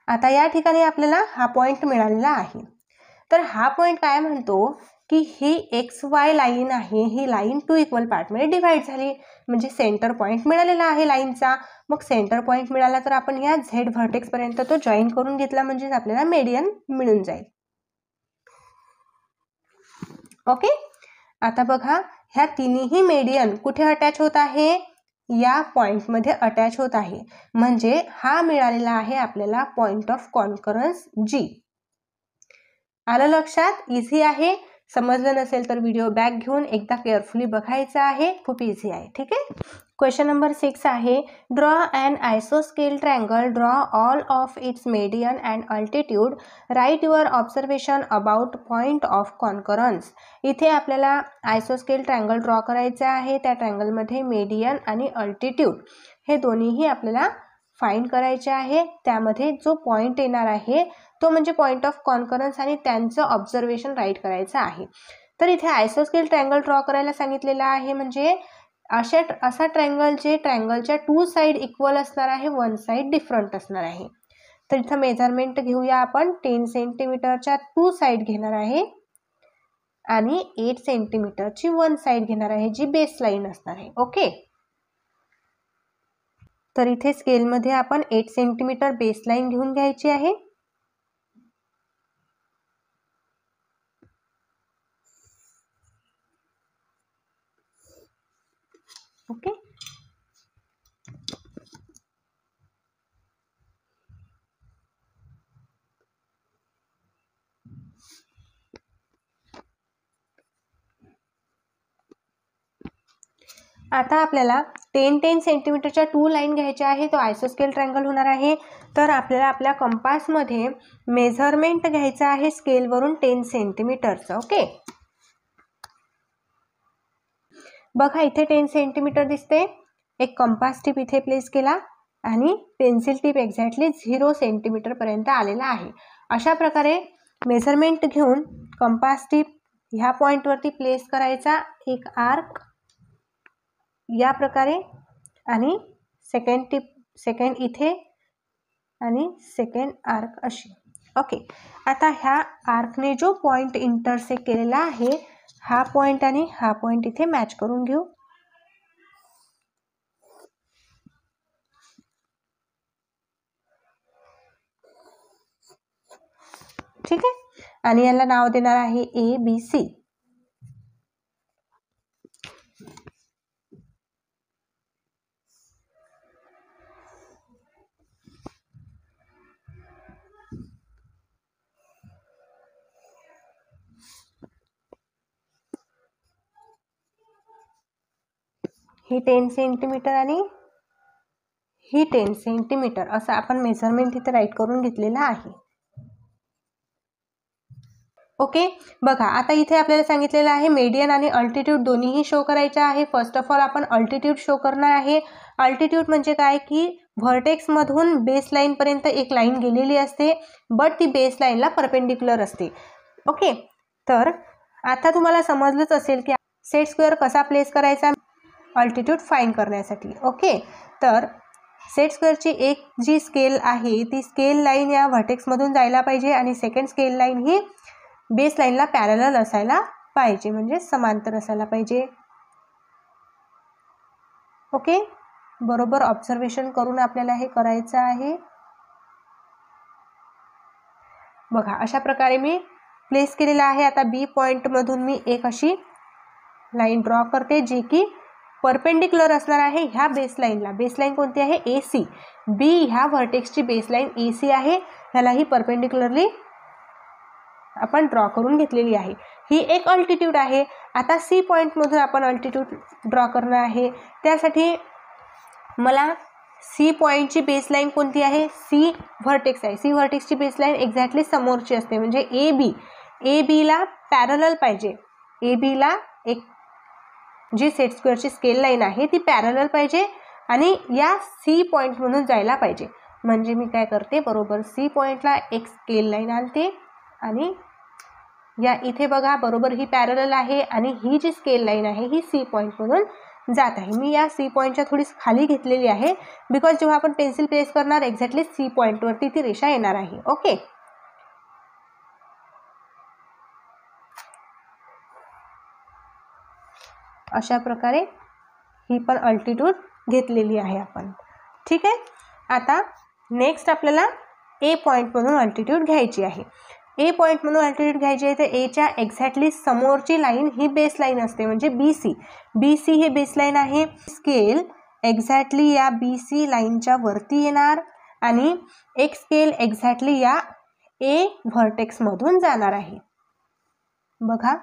आता या ठिकाणी आपल्याला हा पॉइंट मिळालेला आहे. तर हा पॉइंट काय म्हणतो की ही एक्स वाय लाईन आहे, ही लाईन 2 इक्वल पार्टमध्ये डिवाइड झाली, म्हणजे सेंटर पॉइंट मिळालेला आहे लाईनचा. मग सेंटर पॉइंट मिळाला तर आपण या झेड व्हर्टेक्स पर्यंत तो जॉईन करून घेतला, म्हणजे आपल्याला मीडियन मिळून जाईल. ओके, आता बघा ह्या तिन्ही मीडियन कुठे अटॅच होत आहे, या पॉइंटमध्ये अटॅच होत आहे, म्हणजे हा मिळालेला आहे आपल्याला पॉइंट ऑफ कॉन्करन्स जी. आलं लक्षात? इझी आहे. समजलं नसेल तर व्हिडिओ बॅक घेऊन एकदा केअरफुली बघायचा आहे. खूप इझी आहे. ठीक आहे, क्वेश्चन नंबर 6 आहे, ड्रॉ अन आयसोस्केल triangle, draw all of its median and altitude, write your observation about point of concurrence. इथे आपल्याला आयसोस्केल ट्रायंगल ड्रॉ करायचं आहे. त्या ट्रायंगलमध्ये मेडियन आणि अल्टिट्यूड हे दोन्हीही आपल्याला फाइंड करायचे आहे. त्यामध्ये जो पॉइंट येणार आहे तो म्हणजे पॉइंट ऑफ कॉन्करन्स आणि त्यांचं ऑब्झर्वेशन राईट करायचं आहे. तर इथे आयसोस्केल ट्रायंगल ड्रॉ करायला सांगितलेलं आहे, म्हणजे असा ट्रायंगल जे ट्रायंगलच्या 2 साइड इक्वल असणार आहे, 1 साइड डिफरंट असणार आहे. तर इथं मेजरमेंट घेऊया आपण. 10 सेंटीमीटरच्या 2 साइड घेणार आहे आणि 8 सेंटीमीटरची 1 साइड घेणार आहे, जी बेस लाईन असणार आहे. ओके, तर इथे स्केलमध्ये आपण 8 सेंटीमीटर बेस लाईन घेऊन घ्यायची आहे. ओके, आता आपल्याला 10 सेंटीमीटरच्या 2 लाईन घ्यायच्या आहे. तो आयसोस्केल ट्रायंगल होणार आहे. तर आपल्याला आपल्या कंपासमध्ये मेजरमेंट घ्यायचं आहे स्केलवरून 10 सेंटीमीटरचं. ओके, बघा इथे 10 सेंटीमीटर दिसते. एक कंपास टिप इथे प्लेस केला आणि पेन्सिल टिप एक्झॅक्टली 0 सेंटीमीटर पर्यंत आलेला आहे. अशा प्रकारे मेजरमेंट घेऊन कंपास टिप ह्या पॉइंटवरती प्लेस करायचा, एक आर्क या प्रकारे आणि सेकंड इथे आणि सेकंड आर्क अशी. ओके, आता ह्या आर्कने जो पॉइंट इंटरसेक्ट केलेला आहे, हा पॉइंट आणि हा पॉइंट इथे मॅच करून घेऊ. ठीक आहे, आणि याला नाव देणार आहे ABC. ही 10 सेंटीमीटर आणि ही 10 सेंटीमीटर असं आपण मेजरमेंट इथे राईट करून घेतलेला आहे. ओके, बघा आता इथे आपल्याला सांगितलेलं आहे मेडियन आणि अल्टिट्यूड दोन्हीही शो करायचे आहे. फर्स्ट ऑफ ऑल आपण अल्टिट्यूड शो करणार आहे. अल्टिट्यूड म्हणजे काय की व्हर्टेक्समधून बेस लाईनपर्यंत एक लाईन गेलेली असते, बट ती बेस लाईनला परपेंडिक्युलर असते. ओके, तर आता तुम्हाला समजलंच असेल की सेट स्क्वेअर कसा प्लेस करायचा अल्टिट्यूड फाइंड करण्यासाठी. ओके, तर सेट स्क्वेअरची एक जी स्केल आहे ती स्केल लाईन या व्हर्टेक्समधून जायला पाहिजे आणि सेकंड स्केल लाईन ही बेस लाईनला पॅरलल असायला पाहिजे, म्हणजे समांतर असायला पाहिजे. ओके, बरोबर ऑब्झर्वेशन करून आपल्याला हे करायचं आहे. बघा अशा प्रकारे मी प्लेस केलेला आहे. आता बी पॉईंटमधून मी एक अशी लाईन ड्रॉ करते जी की परपेंडिक्युलर असणार आहे ह्या बेसलाईनला. बेसलाईन कोणती आहे? ए सी. बी ह्या व्हर्टेक्सची बेसलाईन ए सी आहे, ह्यालाही परपेंडिक्युलरली आपण ड्रॉ करून घेतलेली आहे. ही एक अल्टिट्यूड आहे. आता सी पॉईंटमधून आपण अल्टिट्यूड ड्रॉ करणार आहे. त्यासाठी मला सी पॉईंटची बेसलाईन कोणती आहे? सी व्हर्टेक्स आहे. सी व्हर्टेक्सची बेसलाईन एक्झॅक्टली समोरची असते, म्हणजे ए बीला पॅरलल पाहिजे. ए बीला एक जी सेट स्क्वेअरची स्केल लाईन आहे ती पॅरलल पाहिजे आणि या सी पॉईंटमधून जायला पाहिजे. म्हणजे मी काय करते, बरोबर सी पॉईंटला एक स्केल लाईन आणते आणि या इथे बघा बरोबर ही पॅरलल आहे आणि ही जी स्केल लाईन आहे ही सी पॉईंटमधून जात आहे. मी या सी पॉईंटच्या थोडी खाली घेतलेली आहे बिकॉज जेव्हा आपण पेन्सिल प्लेस करणार एक्झॅक्टली सी पॉईंटवरती ती रेषा येणार आहे. ओके, अशा प्रकारे ही पण अल्टिट्यूड घेतलेली आहे आपण. ठीक आहे, आता नेक्स्ट आपल्याला ए पॉईंटमधून अल्टिट्यूड घ्यायची आहे. ए पॉईंटमधून अल्टिट्यूड घ्यायची आहे तर एच्या एक्झॅक्टली समोरची लाईन ही बेस लाईन असते, म्हणजे बी सी हे बेस लाईन आहे. स्केल एक्झॅक्टली या बी सी लाईनच्या वरती येणार आणि एक स्केल एक्झॅक्टली या ए व्हर्टेक्समधून जाणार आहे. बघा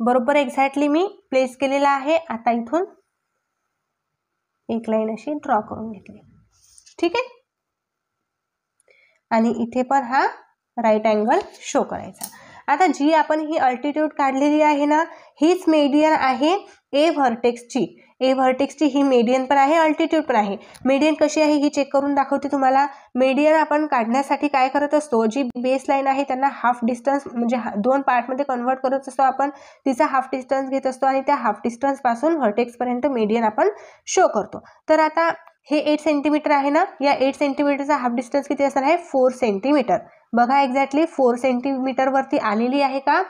बरोबर एक्झॅक्टली मी प्लेस केलेला आहे. आता इथून एक लाईन अशी ड्रॉ करून घेतली. ठीक आहे, आणि इथे पण हा राईट अँगल शो करायचा. आता जी आपण ही अल्टिट्यूड काढलेली आहे ना, हीच मेडियन आहे ए व्हर्टेक्सची. ए व्हर्टेक्सची ही मेडियन पण आहे, अल्टिट्यूड पण आहे. मेडियन कशी आहे ही चेक करून दाखवते तुम्हाला. मेडियन आपण काढण्यासाठी काय करत असतो, जी बेस लाईन आहे त्यांना हाफ डिस्टन्स म्हणजे दोन पार्टमध्ये कन्वर्ट करत असतो आपण. तिचा हाफ डिस्टन्स घेत असतो आणि त्या हाफ डिस्टन्सपासून व्हर्टेक्सपर्यंत मेडियन आपण शो करतो. तर आता हे 8 सेंटीमीटर आहे ना, या 8 सेंटीमीटरचा हाफ डिस्टन्स किती असणार आहे? 4 सेंटीमीटर. बघा एक्झॅक्टली 4 सेंटीमीटरवरती आलेली आहे का?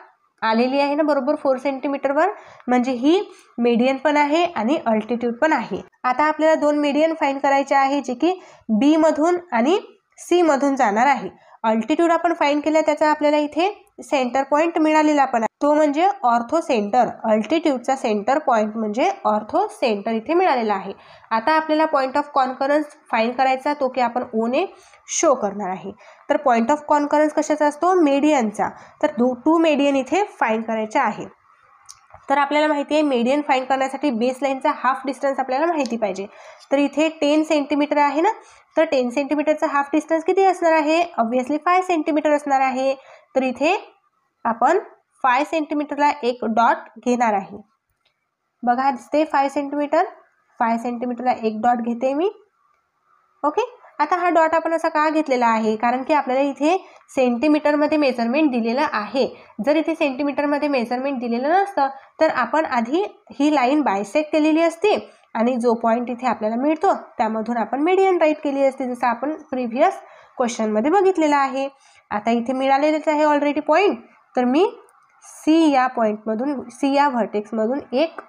आलेली आहे ना बरोबर 4 सेंटीमीटरवर, म्हणजे ही मेडियन पण आहे आणि अल्टिट्यूड पण आहे. आता आपल्याला दोन मेडियन फाइंड करायचे आहे जे की बी मधून आणि सी मधून जाणार आहे. अल्टिट्यूड आपण फाइंड केला, त्याचा आपल्याला इथे सेंटर पॉईंट मिळालेला पण आहे, तो म्हणजे ऑर्थो सेंटर. अल्टिट्यूडचा सेंटर पॉईंट म्हणजे ऑर्थो सेंटर इथे मिळालेला आहे. आता आपल्याला पॉईंट ऑफ कॉन्करन्स फाइंड करायचा, तो की आपण ओ ने शो करणार आहे. तर पॉईंट ऑफ कॉन्करन्स कशाचा असतो? मेडियनचा. तर 2 मेडियन इथे फाइंड करायचे आहे. तर आपल्याला माहिती आहे मेडियन फाइंड करण्यासाठी बेस लाईनचा हाफ डिस्टन्स आपल्याला माहिती पाहिजे. तर इथे 10 सेंटीमीटर आहे ना, तर 10 सेंटीमीटरचा हाफ डिस्टन्स किती असणार आहे? ऑब्व्हियसली 5 सेंटीमीटर असणार आहे. तर इथे आपण 5 सेंटीमीटरला एक डॉट घेणार आहे. बघा दिसते 5 सेंटीमीटर. 5 सेंटीमीटरला एक डॉट घेते मी. ओके, आता हा डॉट आपण असा का घेतलेला आहे? कारण की आपल्याला इथे सेंटीमीटरमध्ये मेजरमेंट दिलेलं आहे. जर इथे सेंटीमीटरमध्ये मेजरमेंट दिलेलं नसतं तर आपण आधी ही लाईन बायसेक्ट केलेली असते आणि जो पॉईंट इथे आपल्याला मिळतो त्यामधून आपण मेडियन राईट केली असते, जसं आपण प्रिव्हियस क्वेश्चनमध्ये बघितलेलं आहे. आता इथे मिळालेलंच आहे ऑलरेडी पॉईंट, तर मी सी या पॉईंटमधून, सी या व्हर्टेक्समधून एक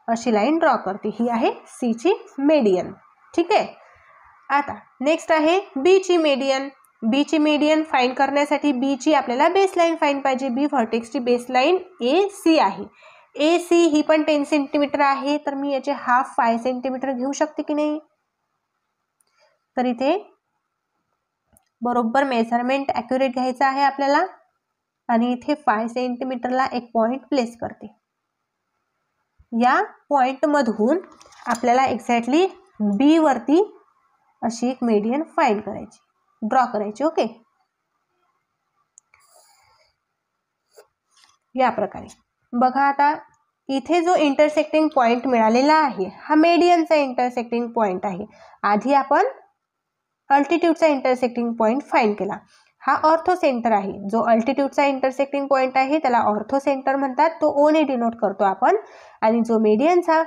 अशी लाईन ड्रॉ करते. ही आहे सीची मेडियन. ठीक आहे, आता नेक्स्ट आहे बीची मेडियन. बीची मेडियन फाइंड करण्यासाठी बीची आपल्याला बेसलाईन फाइंड पाहिजे. बी व्हर्टेक्सची बेसलाईन ए सी आहे. ए सी ही पण 10 सेंटीमीटर आहे, तर मी याचे हाफ 5 सेंटीमीटर घेऊ शकते की नाही? तर इथे बरोबर मेजरमेंट ॲक्युरेट घ्यायचं आहे आपल्याला. आणि इथे 5 सेंटीमीटरला एक पॉइंट प्लेस करते. या पॉइंट मधून आपल्याला एक्झॅक्टली बी वरती अशी एक मेडियन फाइंड करायची, ड्रॉ करायची. ओके, या प्रकारे बघा. आता इथे जो इंटरसेक्टिंग पॉइंट मिळालेला आहे हा मेडियनचा इंटरसेक्टिंग पॉइंट आहे. आधी आपण अल्टिट्यूडचा इंटरसेक्टिंग पॉइंट फाइंड केला. हा ऑर्थो सेंटर आहे. जो अल्टिट्यूडचा इंटरसेक्टिंग पॉइंट आहे त्याला ऑर्थो सेंटर म्हणतात, तो ओ ने डिनोट करतो आपण. आणि जो मेडियनचा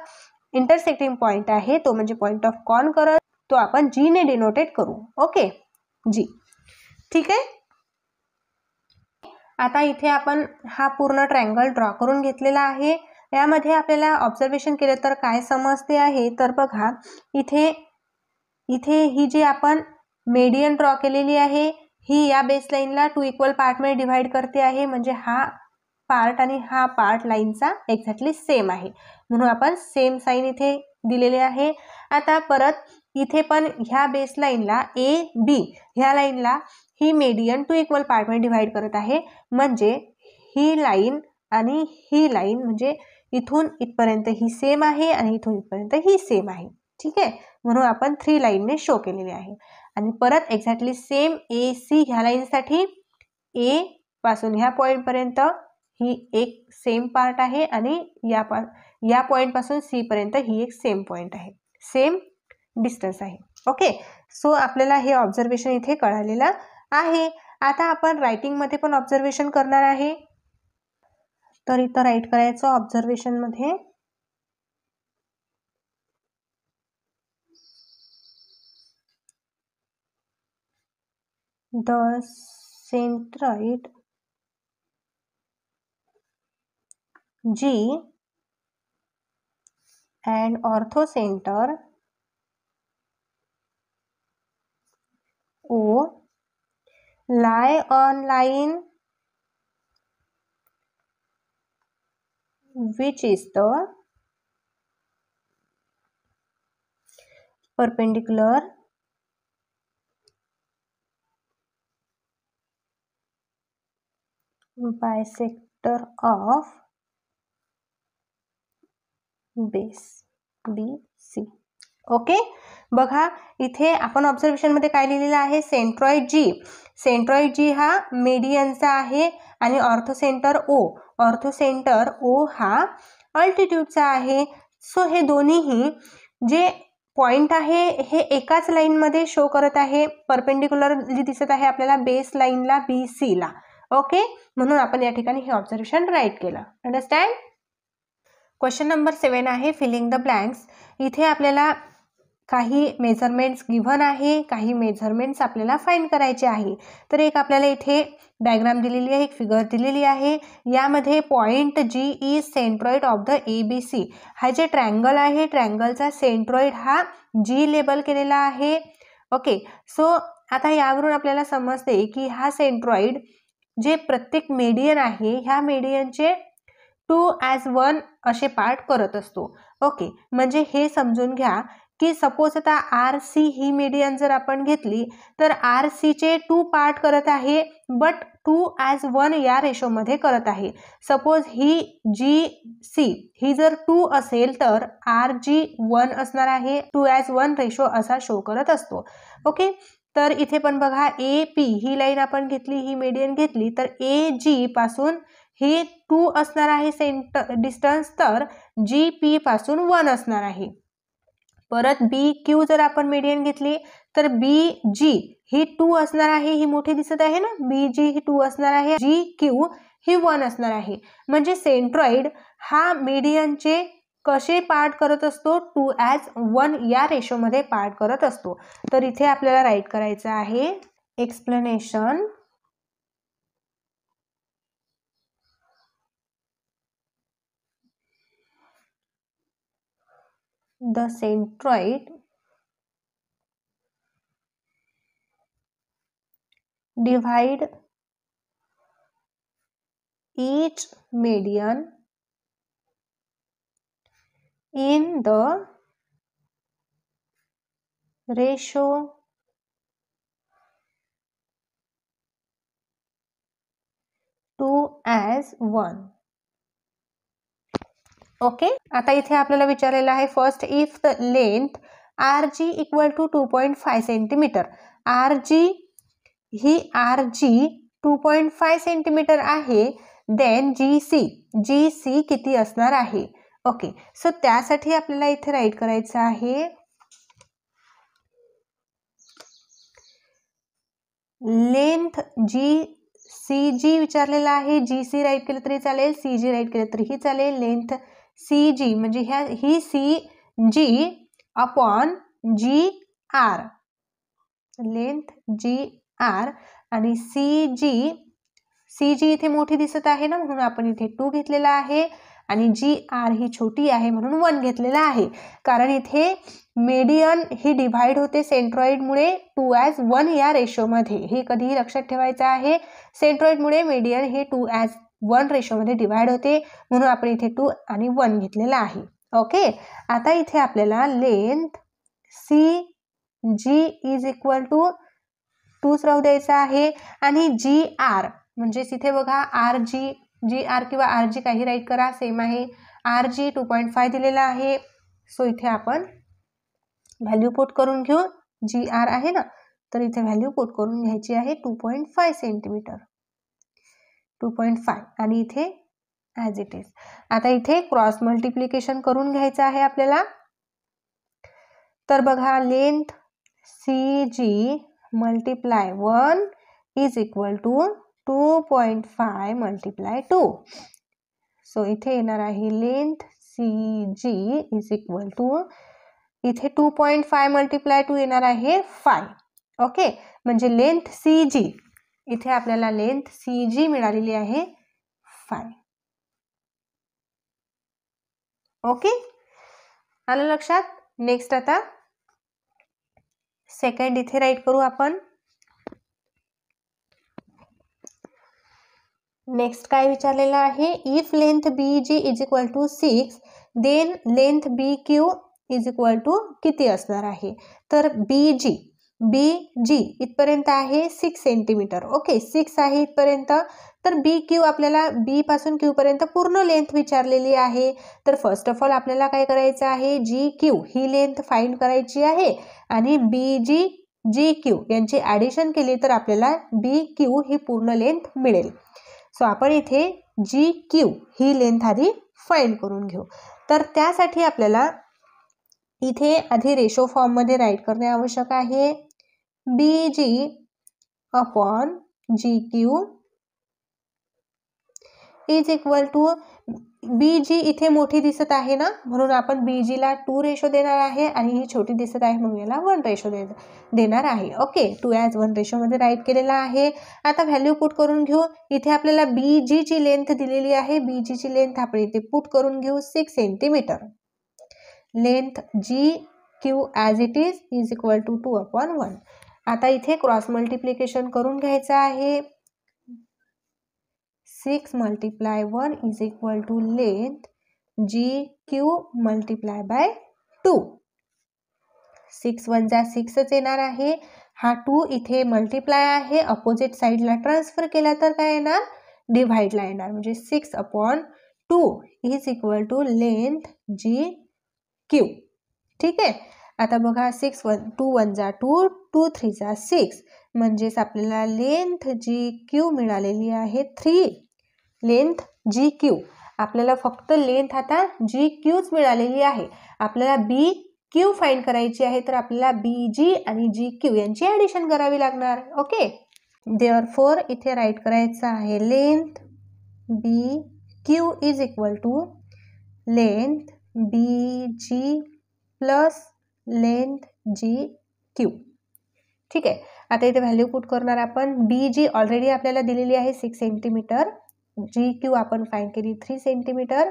इंटरसेक्टिंग पॉइंट आहे तो म्हणजे पॉइंट ऑफ कॉन्करन्स, तो आपण जी ने डिनोटेड करू. ओके, जी. ठीक आहे. आता इथे आपण हा पूर्ण ट्रायंगल ड्रॉ करून घेतलेला आहे. यामध्ये आपल्याला ऑब्झर्वेशन केलं तर काय समजते आहे, तर बघा इथे ही जी आपण मेडियन ड्रॉ केलेली आहे ही या बेसलाईनला 2 इक्वल पार्टमध्ये डिव्हाइड करते आहे. म्हणजे हा पार्ट आणि हा पार्ट लाईनचा एक्झॅक्टली सेम आहे, म्हणून आपण सेम साइन इथे दिलेले आहे. आता परत इथे पण ह्या बेसलाईनला ए बी ह्या लाईनला ही मेडियन 2 इक्वल पार्टमध्ये डिव्हाइड करत आहे. म्हणजे ही लाईन आणि ही लाईन म्हणजे इथून इथपर्यंत ही सेम आहे आणि इथून इथपर्यंत ही सेम आहे. ठीक आहे, म्हणून आपण 3 लाईनने शो केलेले आहे. आणि परत एक्झॅक्टली सेम ए सी ह्या लाईनसाठी ए पासून ह्या पॉइंट पर्यंत ही एक सेम पार्ट आहे आणि या पॉइंट पासून सी पर्यंत ही एक सेम पॉइंट आहे, सेम डिस्टन्स आहे. ओके, सो आपल्याला हे ऑब्झर्वेशन इथे कळालेलं आहे. आता आपण रायटिंग मध्ये पण ऑब्झर्वेशन करणार आहे. तर इथं राईट करायचं ऑब्झर्वेशन मध्ये, the centroid G and orthocenter O lie on line which is the perpendicular bisector of base BC. Okay, बघा इथे आपण ऑब्झर्वेशन मध्ये काय लिहिलेलं आहे, सेंट्रॉइड जी. सेंट्रॉइड जी हा मेडियनचा आहे आणि ऑर्थोसेंटर ओ हा अल्टिट्यूडचा आहे. सो हे दोन्हीही जे पॉइंट आहे हे एकाच लाईन मध्ये शो करत आहे, परपेंडिक्युलरली दिसत आहे आपल्याला बेस लाईनला BC ला. ओके, म्हणून आपण या ठिकाणी हे ऑब्झर्वेशन राईट केलं. अंडरस्टँड. क्वेश्चन नंबर 7 आहे फिलिंग द ब्लँक्स. इथे आपल्याला काही मेजरमेंट्स गिव्हन आहे, काही मेजरमेंट्स आपल्याला फाइंड करायचे आहे. तर एक आपल्याला इथे डायग्राम दिलेली आहे, एक फिगर दिलेली आहे. यामध्ये point G is centroid of the ABC. हा जे ट्रायंगल आहे ट्रायंगलचा सेंट्रॉइड हा जी लेबल केलेला आहे. ओके, सो आता यावरून आपल्याला समजते की हा सेंट्रॉइड जे प्रत्येक मेडियन आहे ह्या मेडियनचे 2:1 असे पार्ट करत असतो. ओके, म्हणजे हे समजून घ्या की सपोज आता RC ही मेडियन जर आपण घेतली तर RC चे 2 पार्ट करत आहे, बट 2:1 या रेशोमध्ये करत आहे. सपोज ही GC ही जर 2 असेल तर RG 1 असणार आहे. 2:1 रेशो असा शो करत असतो. ओके, तर इथे पण बघा AP ही लाईन आपण घेतली, ही मेडियन घेतली तर AG पासून हे 2 असणार आहे सेंटर डिस्टन्स, तर GP पासून 1 असणार आहे. परत BQ जर आपण मेडियन घेतली तर BG ही 2 असणार आहे, ही मोठी दिसत आहे ना, BG ही 2 असणार आहे, GQ ही 1 असणार आहे. म्हणजे सेंट्रॉइड हा मेडियनचे कसे पार्ट करत असतो, 2:1 या रेशोमध्ये पार्ट करत असतो. तर इथे आपल्याला राईट करायचं आहे explanation. The centroid divide each median in the ratio 2 as 1. Okay, आता इथे आपल्याला विचारलेलं आहे first if the length RG equal to 2.5 centimetre. RG ही RG 2.5 सेंटीमीटर आहे, देन GC किती असणार आहे. ओके, सो त्यासाठी आपल्याला इथे राईट करायचं आहे लेंथ CG विचारलेला आहे. GC राईट केलं तरी चालेल, CG राईट केलं तरीही चालेल. लेंथ CG म्हणजे ही CG upon GR, length GR आणि CG इथे मोठी दिसत आहे ना, म्हणून आपण इथे 2 घेतलेला आहे आणि GR ही छोटी आहे म्हणून 1 घेतलेला आहे. कारण इथे मीडियन ही डिव्हाइड होते सेंट्रॉइडमुळे 2 as 1 या रेशोमध्ये. हे कधीही लक्षात ठेवायचं आहे. सेंट्रॉइडमुळे मीडियन हे 2 as 1 रेशोमध्ये डिव्हाइड होते, म्हणून आपण इथे 2 आणि 1 घेतलेला आहे. ओके, आता इथे आपल्याला length CG is equal to 2 राहू द्यायचा आहे आणि GR म्हणजे इथे बघा GR किंवा RG काही राईट करा, सेम आहे. RG 2.5 दिलेला आहे, सो इथे आपण व्हॅल्यू पुट करून घेऊ. GR आहे ना, तर इथे व्हॅल्यू पुट करून घ्यायची आहे 2.5 सेंटीमीटर, 2.5 आणि इथे ॲज इट इज. आता इथे क्रॉस मल्टिप्लिकेशन करून घ्यायचं आहे आपल्याला. तर बघा length CG multiply 1 is equal to 2.5 multiply 2. So इथे येणार आहे length CG is equal to इथे 2.5 मल्टिप्लाय 2 येणार आहे 5. ओके, म्हणजे लेंथ CG इथे आपल्याला लेंथ CG मिळालेली आहे 5. ओके, आलं लक्षात. नेक्स्ट आता सेकंड इथे राईट करू आपण. नेक्स्ट काय विचारलेलं आहे, if length BG is equal to 6 then length BQ is equal to किती असणार आहे. तर BG इथपर्यंत आहे 6 सेंटीमीटर. ओके, 6 आहे इथपर्यंत. तर BQ आपल्याला B पासून Q पर्यंत पूर्ण लेंथ विचारलेली आहे. तर फर्स्ट ऑफ ऑल आपल्याला काय करायचं आहे, GQ ही लेंथ फाइंड करायची आहे आणि BG GQ यांची ॲडिशन केली तर आपल्याला BQ ही पूर्ण लेंथ मिळेल. सो आपण इथे GQ ही लेंथ आधी फाइंड करून घेऊ. तर त्यासाठी आपल्याला इथे आधी रेशो फॉर्ममध्ये राईट करणे आवश्यक आहे. BG upon GQ is equal to BG इथे मोठी दिसत आहे ना, म्हणून आपण BG ला 2 रेशो देणार आहे आणि ही छोटी दिसत आहे म्हणून याला 1 रेशो देणार आहे. ओके, 2 as 1 रेशोमध्ये राईट केलेला आहे. आता व्हॅल्यू पुट करून घेऊ. इथे आपल्याला BG ची लेंथ दिलेली आहे. BG ची लेंथ आपण इथे पुट करून घेऊ 6 centimetre. Length GQ as it is equal to 2/1. आता इथे क्रॉस मल्टिप्लिकेशन करून घ्यायचं आहे. 6 multiply 1 is equal to length GQ multiply by 2. 6 1 जा 6च येणार आहे. हा 2 इथे मल्टिप्लाय आहे, अपोजिट साईडला ट्रान्सफर केला तर काय येणार, डिव्हाइडला येणार. म्हणजे 6/2 is equal to length GQ. ठीक आहे. आता बघा 2 1 जा 2, 2 3 जा 6 म्हणजेच आपल्याला लेंथ GQ मिळालेली आहे 3. लेंथ GQ आपल्याला फक्त लेंथ आता GQच मिळालेली आहे. आपल्याला BQ फाइंड करायची आहे, तर आपल्याला BG आणि GQ यांची ॲडिशन करावी लागणार. ओके, देअरफॉर इथे राईट करायचं आहे length BQ is equal to length BG plus length GQ. ठीक आहे. आता इथे व्हॅल्यू पुट करणार आपण. BG ऑलरेडी आपल्याला दिलेली आहे 6 सेंटीमीटर. GQ आपण फाइंड केली 3 सेंटीमीटर.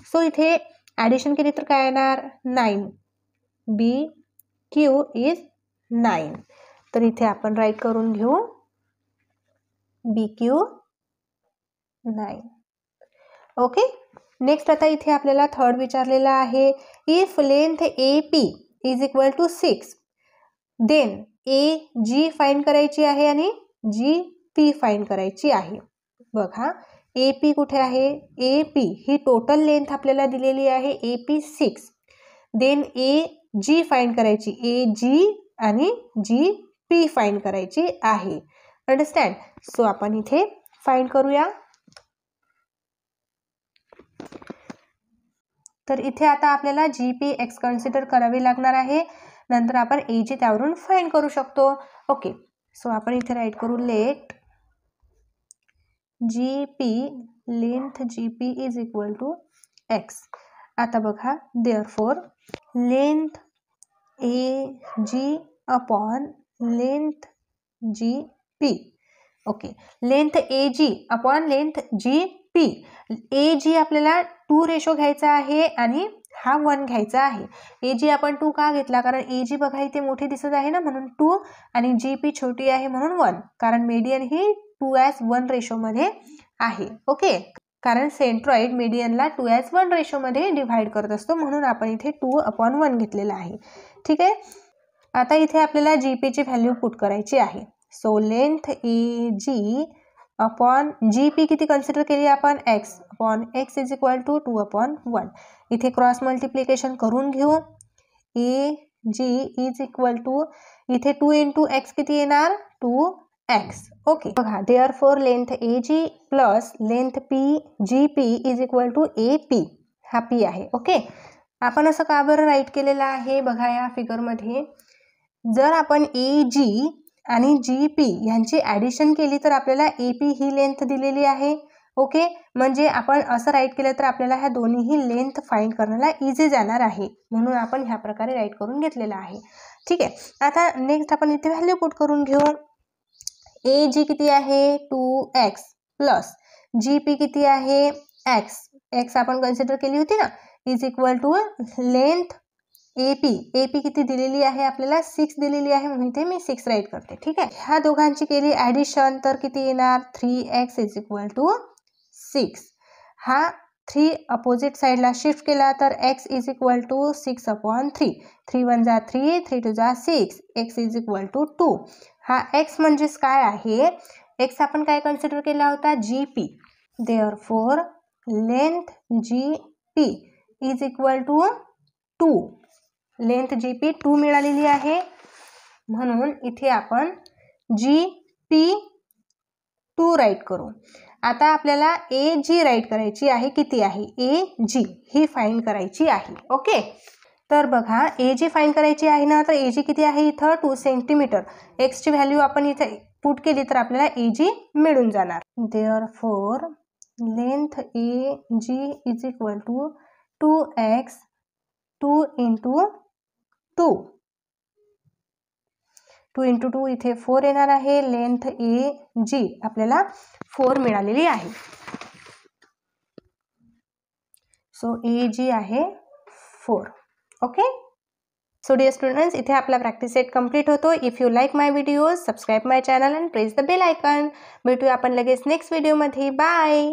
सो इथे ॲडिशन केली तर काय येणार, 9. BQ is 9. तर इथे आपण राईट करून घेऊ BQ 9. ओके, नेक्स्ट आता इथे आपल्याला थर्ड विचारलेला आहे, if length AP is equal to 6 then AG find करायची आहे आणि GP फाइंड करायची आहे. बघा ए पी कुठे आहे, ए पी ही टोटल लेंथ आपल्याला दिलेली आहे A P 6. Then A G find करायची, ए जी आणि जी पी फाइंड करायची आहे. अंडरस्टँड. सो आपण इथे फाइंड करूया. तर इथे आता आपल्याला जी पी एक्स कन्सिडर करावी लागणार आहे. नंतर आपण ए जी त्यावरून फाइंड करू शकतो. ओके, सो आपण इथे राईट करू let G P, length G P is equal to X. आता बघा therefore length A G upon length G P. Okay, length A G upon length G P. A G आपल्याला 2 रेशो घ्यायचा आहे आणि हा 1 घ्यायचा आहे. ए जी आपण 2 का घेतला, कारण ए जी बघा इथे मोठी दिसत आहे ना, म्हणून 2, आणि जी पी छोटी आहे म्हणून 1, कारण मीडियन ही 2:1 रेशोमध्ये आहे. ओके, कारण सेंट्रॉइड मीडियनला 2:1 रेशोमध्ये डिव्हाइड करत असतो, म्हणून आपण इथे 2/1 घेतलेला आहे. ठीक आहे. आता इथे आपल्याला जी पीची व्हॅल्यू पुट करायची आहे. So length A G upon G P किती कन्सिडर केली आपण, X upon X is equal to 2/1. इथे क्रॉस मल्टिप्लिकेशन करून घेऊ. A G is equal to इथे 2 इंटू एक्स किती येणार, 2x. ओके, बघा therefore length A G plus length P G P is equal to A P. हा पी आहे. ओके, आपण असं का बरं राईट केलेलं आहे बघा या फिगरमध्ये. जर आपण ए जी आणि जी पी यांची ॲडिशन केली तर आपल्याला ए पी ही लेंथ दिलेली आहे. ओके, म्हणजे आपण असं राईट केलं तर आपल्याला ह्या दोन्हीही लेंथ फाइंड करण्याला इझी जाणार आहे, म्हणून आपण ह्या प्रकारे राईट करून घेतलेलं आहे. ठीक आहे. आता नेक्स्ट आपण इथे व्हॅल्यू पुट करून घेऊ. ए जी किती आहे 2x प्लस जी पी किती आहे x. एक्स आपण कन्सिडर केली होती ना, is equal to length A P किती दिलेली आहे आपल्याला, 6 दिलेली आहे, म्हणून इथे मी 6 राईट करते. ठीक आहे. ह्या दोघांची केली ॲडिशन तर किती येणार, 3x इज इक्वल टू 6. हा 3 अपोजिट साईडला शिफ्ट केला तर x इज इक्वल टू 6/3. 3 1 जा 3, 3 2 जा 6, x इज इक्वल टू 2. हा x म्हणजेच काय आहे, x आपण काय कन्सिडर केला होता, G P. Therefore length G P is equal to 2. Length G P 2 मिळालेली आहे, म्हणून इथे आपण जी पी 2 राईट करू. आता आपल्याला ए जी राईट करायची आहे. किती आहे, ए जी ही फाइंड करायची आहे. ओके, तर बघा ए जी फाइंड करायची आहे ना, तर ए जी किती आहे इथं 2 सेंटीमीटर. एक्सची व्हॅल्यू आपण इथे पुट केली तर आपल्याला ए जी मिळून जाणार. Therefore length A G is equal to 2x 2 into 2. 2 into 2 इथे 4 येणार आहे. लेंथ ए जी आपल्याला 4 मिळालेली आहे. सो ए जी आहे 4. ओके, सो डिअर स्टुडंट्स, इथे आपला प्रॅक्टिस सेट कंप्लीट होतो. If you like my videos subscribe my channel and press the bell icon. भेटूया आपण लगेच नेक्स्ट व्हिडिओमध्ये. बाय.